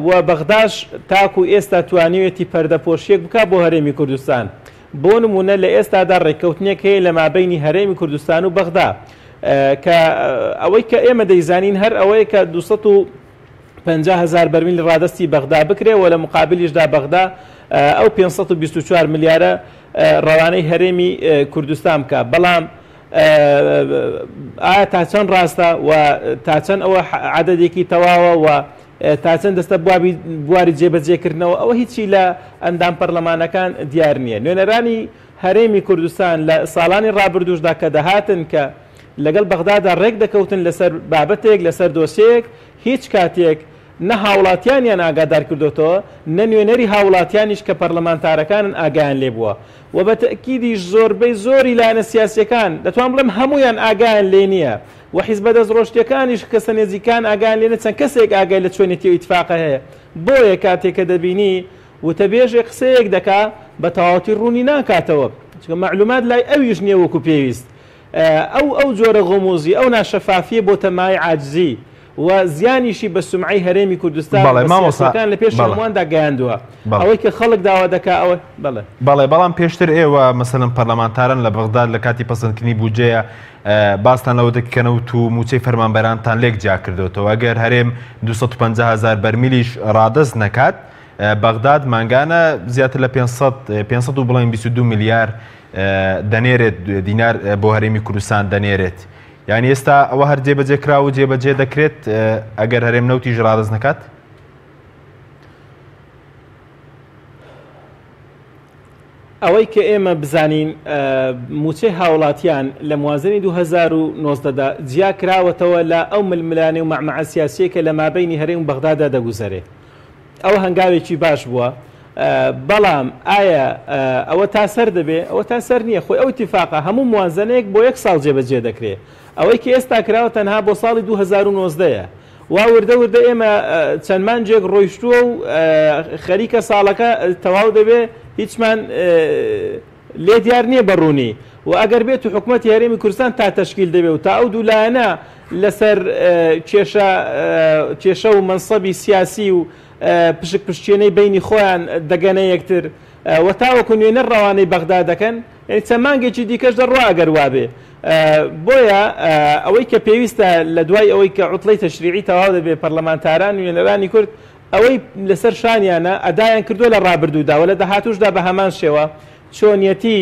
و بەغداش تاکو ئێستا توانیوێتی پەردەپۆشیەک بک بۆ هەرێمی کوردستان بۆ نمونە لە ئێستادا ڕێکەوتنێک هەیە لە مابینی هەرێمی کوردستان و بەغدا کە ئەوەی کە ئێمە دەیزانین هەر ئەوەیە کە 250,000 بەرمیل ڕادستی بەغدا بکرێەوە لە مقابلیشدا بەغدا ئەو 524 ملیارە ڕەوانەی هەرێمی کوردستان بکە بەڵام ئایا تا چەند ڕاستە و تا چەند ئەوە عەدەدێکی تەواوە و تا چەند دەستە بواری جێبەجێکردنەوە ئەوە هیچی لە ئەندام پەرلەمانەکان دیار نییە نوێنەرانی هەرێمی کوردستان لە ساڵانی ڕابردوشدا کە دەهاتن کە لەگەڵ بەغدادا ڕێک دەکەوتن لەسەر بابەتێک لەسەر دۆسەیەک هیچ کاتێک نە هاوڵاتیانیان ئاگادار کردوتەوە نە نوێنەری هاوڵاتیانیش کە پەرلەمانتارەکانن ئاگایان لێ بووە و بە تەکیدیش زۆربەی زۆری لایەنە سیاسیەکان دەتوان بڵێم هەمویان ئاگایان لێ نییە و حیزبە دەستڕۆشتیەکانیش کەسە نێزیکان ئاگایان لێ نە چەند کەسێک ئاگای لە چۆنێتی و ئیتفاقە هەیە بۆیە کاتێککە دەبینی وتەبێژێ قسەیەک دەکا بە تەواوەتی ڕوونی ناکاتەوە معلومات لای ئەویش نییە وەکو پێویست ئەو جۆرە غۆموزی ئەو ناشەفافیە بۆ تەمای عاجزی و زیانیشی بە سومعی هەرێمی کوردستان سیاسەکان لە پێش هەموواندا گەیاندووە ئەوەی کە خەڵک داوا دەکا ئەوە بەڵێ بەڵام پێشتر ئێوە مەسەلەن پەرلەمانتارن لە بەغداد لە کاتی پەسەندکردنی بودجەیە باستان لەوە دەکەنەوت و موچەی فەرمانبەرانتان لێک جیا کردوێتەوە ئەگەر هەرێم 250,000 بەرمیلیش ڕادەست نەکات بەغداد مانگانە زیاتر لە 522 میلیار دەنێرێت دینار بۆ هەرێمی کوردستان دەنێرێت یعنی ئێستا ئەوە هەر جێبەجێ کرا و جێبەجێ دەکرێت ئەگەر هەرێم نەوتیش ڕادەست نەکات ئەوەی کە ئێمە بزانین موچەی هاوڵاتیان لە موازنی 2019دا جیا کراوەتەوە لە ئەو ململانێ و مەعمەعە سیاسیە کە لە مابینی هەرێم و بەغدادا دەگوزارێت ئەوە هەنگاوێکی باش بووە بەڵام ئایا ئەوە تا سەر دەبێ ئەوە تا سەر نییە خۆی ئەو اتفاقە هەموو موازنەیەک بۆ 1 ساڵ جێبەجێ دەکرێت ئەوەی کە ئێستا کراوە تەنها بۆ ساڵی 2019ە وا وردە وردە ئێمە چەند مانجێک ڕۆیشتووە و خەریکە ساڵەکە تەواو دەبێ هیچمان لێ دیار نییە بەڕوونی و ئەگەر بێت و حکوومەتی هەرێمی کوردستان تا تەشکیل دەبێت و تا ئەو دوولایەنە لەسەر کێشە و منسەبی سیاسی و پشک پشتێنەی بینی خۆیان دەگەنە یەکتر و تاوەکو نوێنە ڕەوانەی بەغدا دەکەن چەند مانگێکی دیکەش دەڕوا ئەگەر وابێ بۆیە ئەوەی کە پێویستە لە دوای ئەوەی کە عوتڵەی تەشریعی تەواو دەبێ پەرلەمانتاران نوێنەرانی کورد ئەوەی لەسەر شانیانە ئەدایان کردووە لە ڕابردوودا و لە داهاتوشدا بە هەمان شێوە چۆنیەتی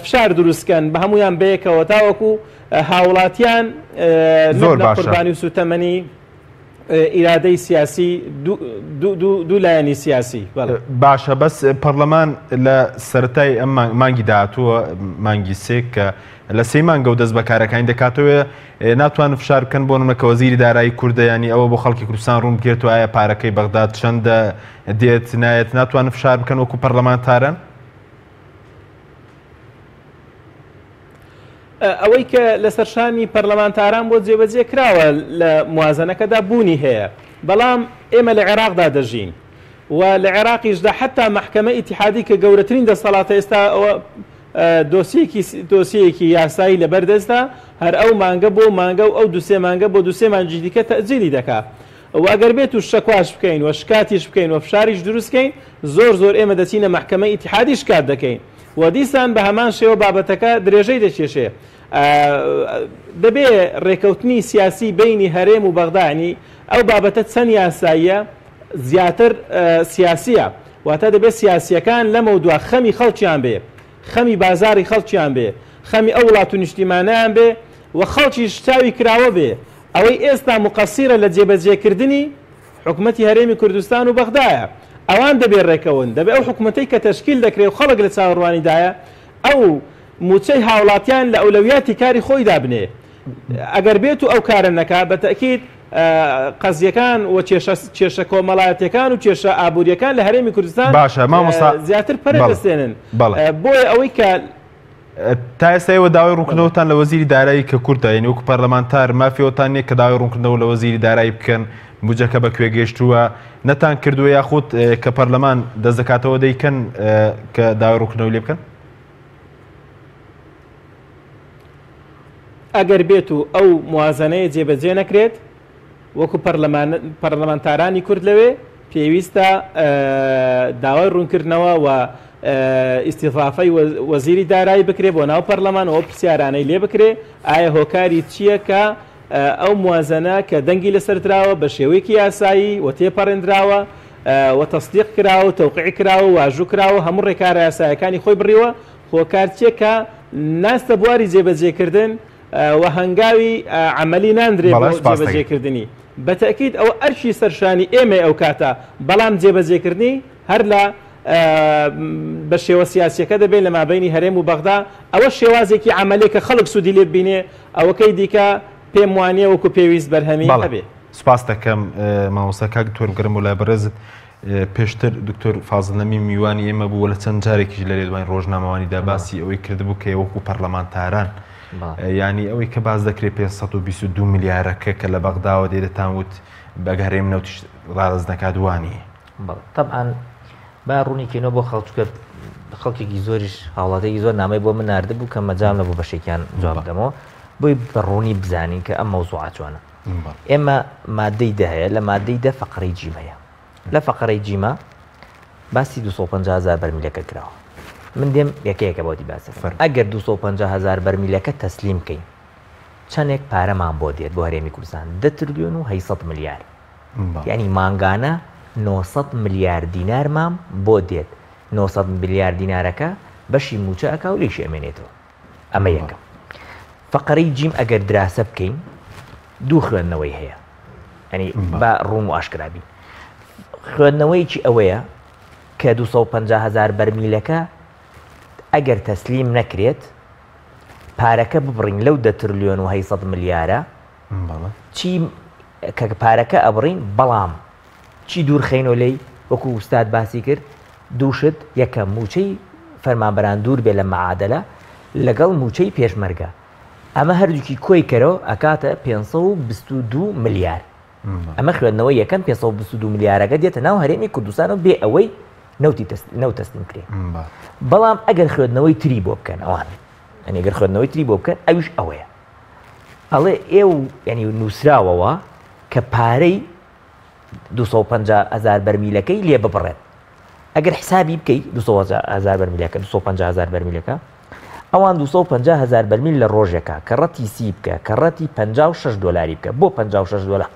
فشار دروستکەن بە هەمویان بەیەکەوە تاوەکو هاوڵاتیان زۆر باشە قوربانی و سوتەمەنی ئیرادەی سیاسی دوو لایەنی سیاسی باشە بەس پەرلەمان لە سەرەتای ئەم مانگی داهاتووە مانگی سێ کە لە سێ مانگە و دەست بەکارەکانی دەکاتەوە ناتوانن فشار بکەن بۆ نمونە کە وەزیری دارایی کوردەیانی ئەوە بۆ خەڵکی کوردستان ڕوون بگرێتەوە ئایا پارەکەی بەغداد چەندە دێت نایەت ناتوانن فشار بکەن وەکو پەرلەمانتارن ئەوەی کە لە سەرشانی پەرلەمانتاران بۆ جێبەجێ کراوە لە موازنەکەدا بوونی هەیە بەڵام ئێمە لە عێراقدا دەژین و لە عێراقیشدا حتا محکەمە ئیتیحادی کە گەورەترین دەسەڵاتە ئێستا ئەوە دۆسیەکی یاسایی لەبەردەستدا هەر ئەو مانگە بۆ مانگە و ئەو دوسێ مانگە بۆ دوسێ مانگی دیکە تەجیلی دەکات و ئەگەر بێت و شەکواش بکەین و شکاتیش بکەین و فشاریش دروستکەین زۆر ئێمە دەچینە محکەمە ئیتیحادی شکات دەکەین و دیسان بە هەمان شێوە بابەتەکە درێژەی دەچێشێ دەبێ ڕێکەوتنی سیاسی بینی هەرێم و بەغدانی ئەو بابەتە چەند یاساییە زیاتر سیاسیە واتە دەبێت سیاسیەکان لەمە دووە خەمی خەڵکیان بێ خەمی بازاری خەڵکیان بێ خەمی ئەو وڵات و نیشتیمانیان بێ و خەڵکی شتاوی کراوە بێ ئەوەی ئێستا مقەسیرە لە جێبەجێکردنی حکوومەتی هەرێمی کوردستان و بەغدایە ئەوان دەبێت ڕێکەون دەبێت ئەو حکوومەتەی کە تەشکیل دەکرێت و خەڵک لە چاوەڕوانیدایە ئەو موچەی هاوڵاتیان لە ئەولەویاتی کاری خۆی دابنێ ئەگەر بێت و ئەو کارە نەکا بە تەکید قەزیەکان و کێشە کۆمەڵایەتەکان و کێشە ئابوووریەکان لە هەرێمی کوردستان باشە مامۆستا زیاتر پەرە دەستێنن بۆیە ئەوەی کە تا ئێستا ئێوە داوای ڕوونکردنەوەتان لە وەزیری دارایی کە کوردە یعنی وەکو پەرلەمانتار مافیەوەتان نییە کە داوای ڕوونکردنەوە لە وەزیری دارایی بکەن بودجەکە بە کوێ گەیشتووە نەتان کردووە یاخود کە پەرلەمان دەست دەکاتەوە دەیکەن کە داوای ڕوونکردنەوە لێ بکەن ئەگەر بێت و ئەو موازنەیە جێبەجێ نەکرێت وەکو پەرلەمانتارانی کورد لەوێ پێویستە داوای ڕوونکردنەوە و ئیستیفافەی وەزیری دارایی بکرێ بۆ ناو پەرلەمانەوە پرسیارانەی لێ بکرێ ئایا هۆکاری چییە کە ئەو موازنە کە دەنگی لەسەر دراوە بە شێوەیەکی یاسایی و تێپەڕێنراوە و تەصدیق کراوە و تەوقیع کراوە و واژوو کراوە هەموو ڕێکارە یاسایەکانی خۆی بڕیوە هۆکارچیە کە ناستە بواری جێبەجێکردن و هەنگاوی عملی ناندرێت بۆ جێبەجێکردنی بە تەکید ئەوە ئەرشی سەرشانی ئێمە ئەو کاتە بەڵام جێبەجێکردنی هەر لە بە شێوە سیاسیەکە دەبێت لە مابینی هەرێم و بەغدا ئەوە شێوازێکی عملێک کە خەڵک سوودی لێ ببینێ ئەوەکەی دیکە پێم وانە وەکو پێویست بەرهەمی هەبێ سپاس دەکەم مامۆستا کاک دکتۆر گرم و لای بەڕێزت پێشتر دکتۆر فازڵەمی میوانی ئێمە بووە لە چەند جارێکیش لە لێدوان ڕۆژنامەوانیدا باسی ئەوەی کردبوو کە وەکو پەرلەمانتاران ینی ئەوەی کە باز دەکرێت 522 میلیارەکە کە لە بەغداوە دێدەتانوت بەگەڕێم نەوتیش ڕاز نەکاتوانی طبعاً با ڕوونیکەینەوە بۆ خەڵکە خەڵکێکی زۆریش هاوڵاتێکی زۆر نامەی بۆ من ناردە بوو کە مەجام لە بۆ بەشێکیان جواب دەمەوە بۆی بەڕوونی بزانین کە ئەم مەوزوعە چۆنە ئێمە مادەی دە هەیە لە مادەی دە فەقرەی جیم هەیە لە فەقرەی جیمە باسی 250,000 بەرمیلەکە کراوە من دێم یەکەیەکە بۆتی باسە ئەگەر 250,000 بەرمیلەکە تەسلیم بکەین چەندێک پارەمان بۆ دێت بۆ هەرێمی کوردستان 10 تریلیۆن و 800 ملیار یعنی مانگانە 900 ملیار دینارمان بۆ دێت 900 ملیار دینارەکە بەشی موچە ئەکا و لیشی ئەمێنێتەوە ئەمە یەکەم فەقرەی جیم ئەگەر دراسە بکەین دوو خوێندنەوەی هەیە ئەنی با ڕوون و ئاشکرابی خوێندنەوەیکی ئەوەیە کە 250,000 بەرمیلەکە ئەگەر تەسلیم نەکرێت پارەکە ببڕین لەو 10 تریلیۆن و 800 ملیارە چی کە پارەکە ئەبڕین بەڵام چی دوورخەینەوە لی وەکو ئوستاد باسی کرد دووشت یەکەم موچەی فەرمانبەران دوور بێ لە مەعادەلە لەگەڵ موچەی پێشمەرگە ئەمە هەردووکی کۆی کەرەوە ئەکاتە 522 ملیار ئەمە خوێندنەوەی یەکەم 522 ملیارەکە دێتە ناو هەرێمی کوردستان و بێ ئەوەی نەوت تەسلیم کرێ. بەڵام ئەگەر خوێندنەوەی تری بۆ بکەن ئەوان ئەگەر خوێندنەوەی تری بۆ بکەن ئەویش ئەوەیە ئەڵێ ئێو ینی نووسراوەوە کە پارەی 250,000 بەرمیلەکەی لێ ببڕێت. ئەگەر حسابی بکەیت 200,000 بەرمیلەکە 250,000 بەرمیلەکە ئەوان 250,000 بەرمیل لە ڕۆژێکە کە ڕەتی سی بکە کە ڕەتی 56 دلاری بکە بۆ 56 دلار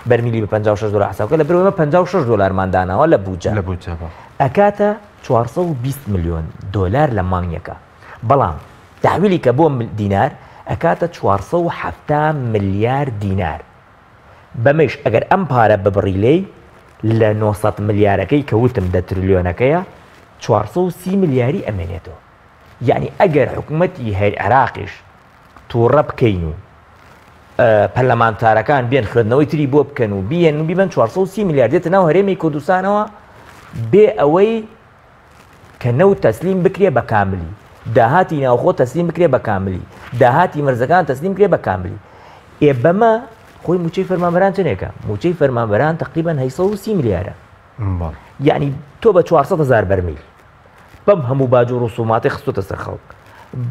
بەرمیلی بە 56 دلار حسابکە لە برەوەمە 56 دلارماندانەوە لە بوجە ئەکاتە 420 میلیۆن دلار لە مانگێکە. بەڵام تحویلی کە بۆ دینار ئەکاتە 470 ملیار دینار. بەمەش ئەگەر ئەم پارە ببڕی لێی لە 900 ملیارەکەی کە وتم 10 تریلیۆنەکەیە 430 ملیاری ئەمێنێتەوە. یعنی ئەگەر حکوومەتی هەر عێراقیش تووڕە بکەین و پەرلەمانتارەکان بێن خوێندنەوەی تری بۆ بکەن و بیێن و بیبن 430 میلیارد دێتە ناو هەرێمی کوردستانەوە بێ ئەوەی کە نەوت تەسلیم بکرێ بە کاملی، داهاتی ناوخۆ تەسلیم بکرێ بە کاملی، داهاتی مەرزەکان تەسلیم کرێ بە کاملی. بەمە خۆی موچەی فەرمانبەران چنێکە؟ موچەی فەرمانبەران تقریبا 830 میلیارە. یعنی تۆ بە 400,000 بەرمیل بەم هەموو باجوور و سوماتی خستۆتە سەر خەڵک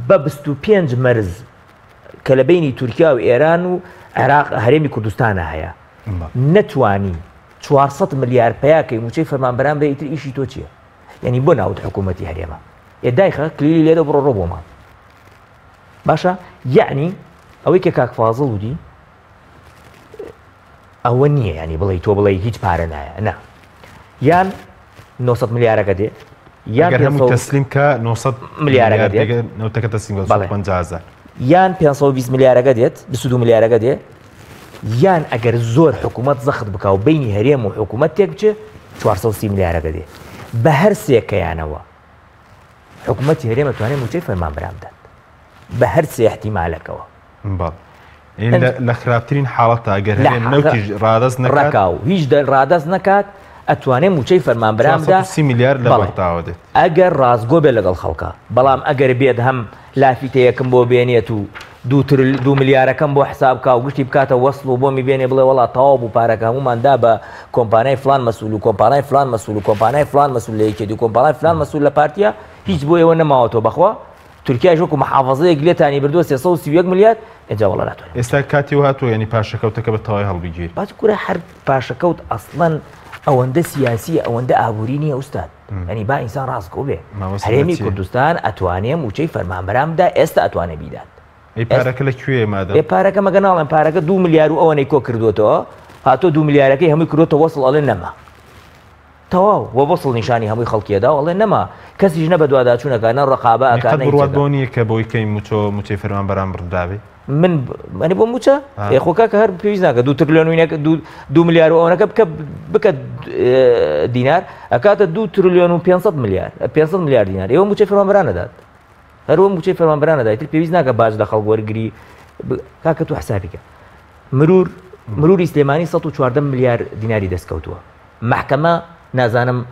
بە 25 مەرز کە لە بینی تورکیا و ئێران و عێراق هەرێمی کوردستانە هەیە نەتوانی 400 ملیار پەیاکەی موچەی فەرمانبەران بە ئیتر ئیشی تۆ چییە؟ یعنی بۆ ناوت حکوومەتی هەرێمە دایخە کلیلی لێرە بڕۆ ڕۆ بۆمان باشە. یعنی ئەوەی کە کاک فازڵ وتی ئەوە نییە ینی بڵێ تۆ بڵێ هیچ پارە نایە نا یان 900 ملیارەکە دێ یان هەموو تەسلیم کە 900 ملیارەکە دێت نەوتەکە تەسلیم 50,000 یان 520 ملیارەکە دێت 22 ملیارەکە دێ یان ئەگەر زۆر حکوومەت زەخت بکە و بینی هەرێم و حکوومەت تێک بچێ 430 ملیارەکە دێ. بە هەر سێکەیانەوە حکوومەتی هەرێمە توانێت موچەی فەرمانبەران بدات بە هەر سێ احتیمالەکەوە. لە خراپترین حاڵەتە ئەگەر هەرێم نەوتیش ڕادەست نەکات و هیچ ڕادەست نەکات ئەتوانێت موچەی فەرمانبەران بدا 30 میلیارد لە بەختاوە دێت ئەگەر ڕازگۆ بێت لەگەڵ خەڵکە. بەڵام ئەگەر بێت هەم لافیتەیەکم بۆ بێنێت و 2 ملیارەکەم بۆ حساب کا و گشتی بکاتە وەسڵ و بۆ میبێنێ بڵێ وڵا تەواو بوو پارەکە هەموماندا بە کۆمپانای فلان مەسول و کۆمپانای فلان مەسول و کۆمپانای فلان مەسول لە یەکێتی و کۆمپانای فلان مەسول لە پارتیا هیچ بۆ ئێوە نەماوەتەوە بەخوا تورکیای وەکو محافەزەیەک لێتانی بردووە 331 میلیارد ئێجا وەڵا ناتوانێت. ئێستا کاتی وهاتووە ینی پاشەکەوتەکە بە تەواوی هەڵبیگیر باز کوورە هەر پاشەکەوت ئەسڵەن ئەوەندە سیاسی ئەوەندە ئابووری نییە ئوستاد. ینی با ئینسان ڕاستگۆ بێ هەرێمی کوردستان ئەتوانێ موچەی فەرمانبەران بدا ئێستا ئەتوانێ بیدات. پارەکە لەکوێ مادە؟ پارەکە مەگە ناڵێن پارەکە 2 میلیار و ئەوەنەی کۆ کردوێتەوە هاتۆ 2 میلیارەکەی هەمووی کردوتە وەسڵ ئەڵێن نەما تەواو وە وەسڵ نیشانی هەمووی خەڵکیەدا ئەڵێن نەما کەسیش نە بە دوواداچوونەکە نە ڕقابە ئەکانە بڕوات بۆ نییە کە بۆی کەی موچەی فەرمانبەران بڕداوێ من بۆ موچە خۆکە کە هەر پێویست ناکە 2 تریلیۆنەکە 2 میلیار و ئەوەنەکە بکە دینار ئەکاتە 2 تریلیۆن و 500 میلیار دینار ئێوە موچەی فەرمانبەران نەدات هەروە موچەی فەرمانبەران نەدایتر پێویست ناکە باج لە خەڵک وەرگری کاکە تو حسابیکە. مروری سلێمانی 114 میلیار دیناری دەستکەوتووە محکەمە نازانم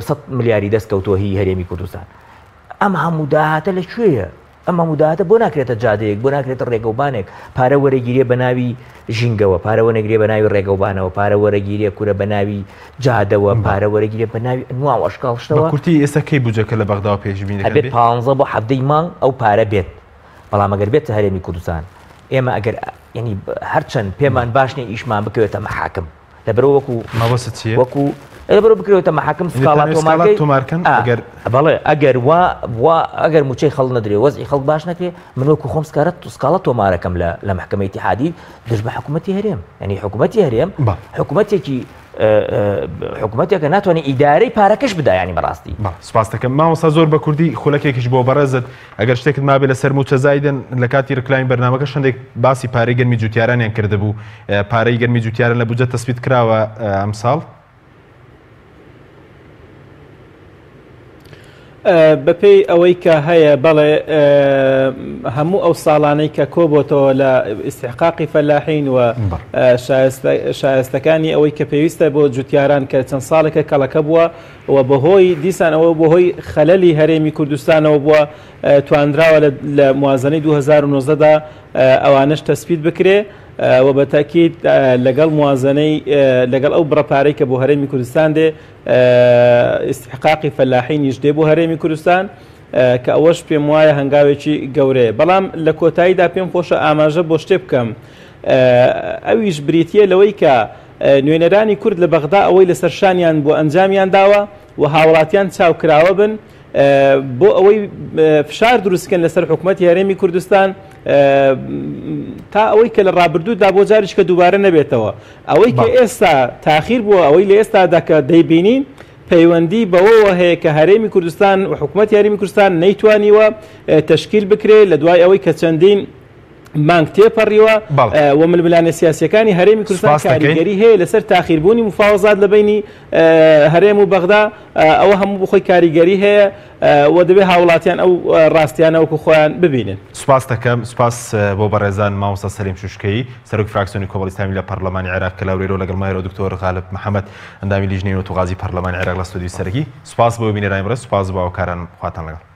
100 میلیاری دەستکەوتووە هی هەرێمی کوردستان. ئەم هەموو داهاتە لەکوێیە؟ ئەم هەموو داهاتە بۆ ناکرێتە جادەیەک بۆ ناکرێتە ڕێگەوبانێک پارە وەرەگیریە بە ناوی ژینگەوە پارە وەرەگیریە بە ناوی ڕێگەوبانەوە پارە وەرەگیریە کورە بە ناوی جادەوە پارە وەرەگیریە بە ناوی نووا ئەشکاڵ شتەوە. کورتی ئێستا کەی بوجەکە لە بەغدا پێشبینی ئەبێت 15 بۆ 7 مانگ ئەو پارە بێت. بەڵام ئەگەر بێتە هەرێمی کوردستان ئێمە ئەگەر ینی هەرچەند پێمان باش نیە ئیشمان بکەوێتە مەحاکم لەبەرەوە وەکو مەوەسە چییە؟ وەکو لەبەرەوە بکرێتە مەحاکم سکاڵات تۆمارکەن بەڵێ ئەگەر موچەی خەڵ نەدرێ وەزعی خەڵک باش نەکرێ من وەکو خۆم سکاڵە تۆمارەکەم لە محکەمەی ئیتیحادی دژ بە حکوومەتی هەرێم ینی حکوومەتی هەرێم حکوومەتێکە ناتوانێت ئیدارەی پارەکەش بدا ینی بەڕاستی. سپاس دەکەم مامۆستا زۆر بە کوردی خولەکێکیش بۆ بەڕێزت ئەگەر شتێکت مابێت لەسەر موچە زایدن لە کاتی ڕکلاین بەرنامەکە شەندێک باسی پارەی گەرمی جوتیارانیان کردبوو پارەی گەرمی جوتیاران لە بودجە تەسبیت کراوە ئەمساڵ بەپێی ئەوەی کە هەیە بەڵێ هەموو ئەو ساڵانەی کە کۆبۆتەوە لە ئیستحقاقی فەلاحین و شایستەکانی ئەوەی کە پێویستە بۆ جوتیاران کە چەند ساڵێکە کەڵەکە بووە و بەهۆی دیسان ئەوە بەهۆی خەلەلی هەرێمی کوردستانەوە بووە توانراوە لە موازنەی 2019دا ئەوانش تەسبیت بکرێ و بە تاکید لەگەڵ موازنەی لەگەڵ ئەو بڕەپارەی کە بۆ هەرێمی کوردستان دێ استحقاقی فەلاحینیش دێ بۆ هەرێمی کوردستان کە ئەوەش پێم وایە هەنگاوێکی گەورەیە. بەڵام لە کۆتاییدا پێم خۆشە ئاماژە بۆ شتێ بکەم، ئەویش بریتە لەوەی کە نوێنەرانی کورد لە بەغدا ئەوەی لەسەر شانیان بۆ ئەنجامیان داوە و هاوڵاتیان چاوکراوە بن بۆ ئەوەی فشار دروستکەن لەسەر حکوومەتی هەرێمی کوردستان تا ئەوەی کە لە ڕابردوودا بۆ جارێک کە دووبارە نەبێتەوە. ئەوەی کە ئێستا تاخیر بووە، ئەوەی لە ئێستادا کە دەیبینین پەیوەندی بەوەوە هەیە کە هەرێمی کوردستان و حکوومەتی هەرێمی کوردستان نەیتوانیوە تەشکیل بکرێت لە دوای ئەوەی کە چەندین مانگ تێپەڕیوە و ململانە سیاسیەکانی هەرێمی کوردستان کاریگەری هەیە لەسەر تاخیربوونی مفاوەزات لە بینی هەرێم و بەغدا. ئەوە هەموو بخۆی کاریگەری هەیە و دەبێت هاوڵاتیان ئەو ڕاستیانە وەکو خۆیان ببینن. سوپاس دەکەم، سوپاس بۆ بەڕێزان مامۆستا سەلیم شوشکەی سەرۆکی فراکسیۆنی کۆمەڵی ئیسلامی لە پەرلەمانی عێراق کە لەورێرە لەگەڵ مایەوە دکتۆر غالب محەممەد ئەندامی لیژنەی نەوتوغازی پەرلەمانی عێراق لە ستودیۆی سەرەکی. سوپاس بۆ بینەرانی بەڕێز، سوپاس بۆ هاوکاران، خواتان لەگەڵ.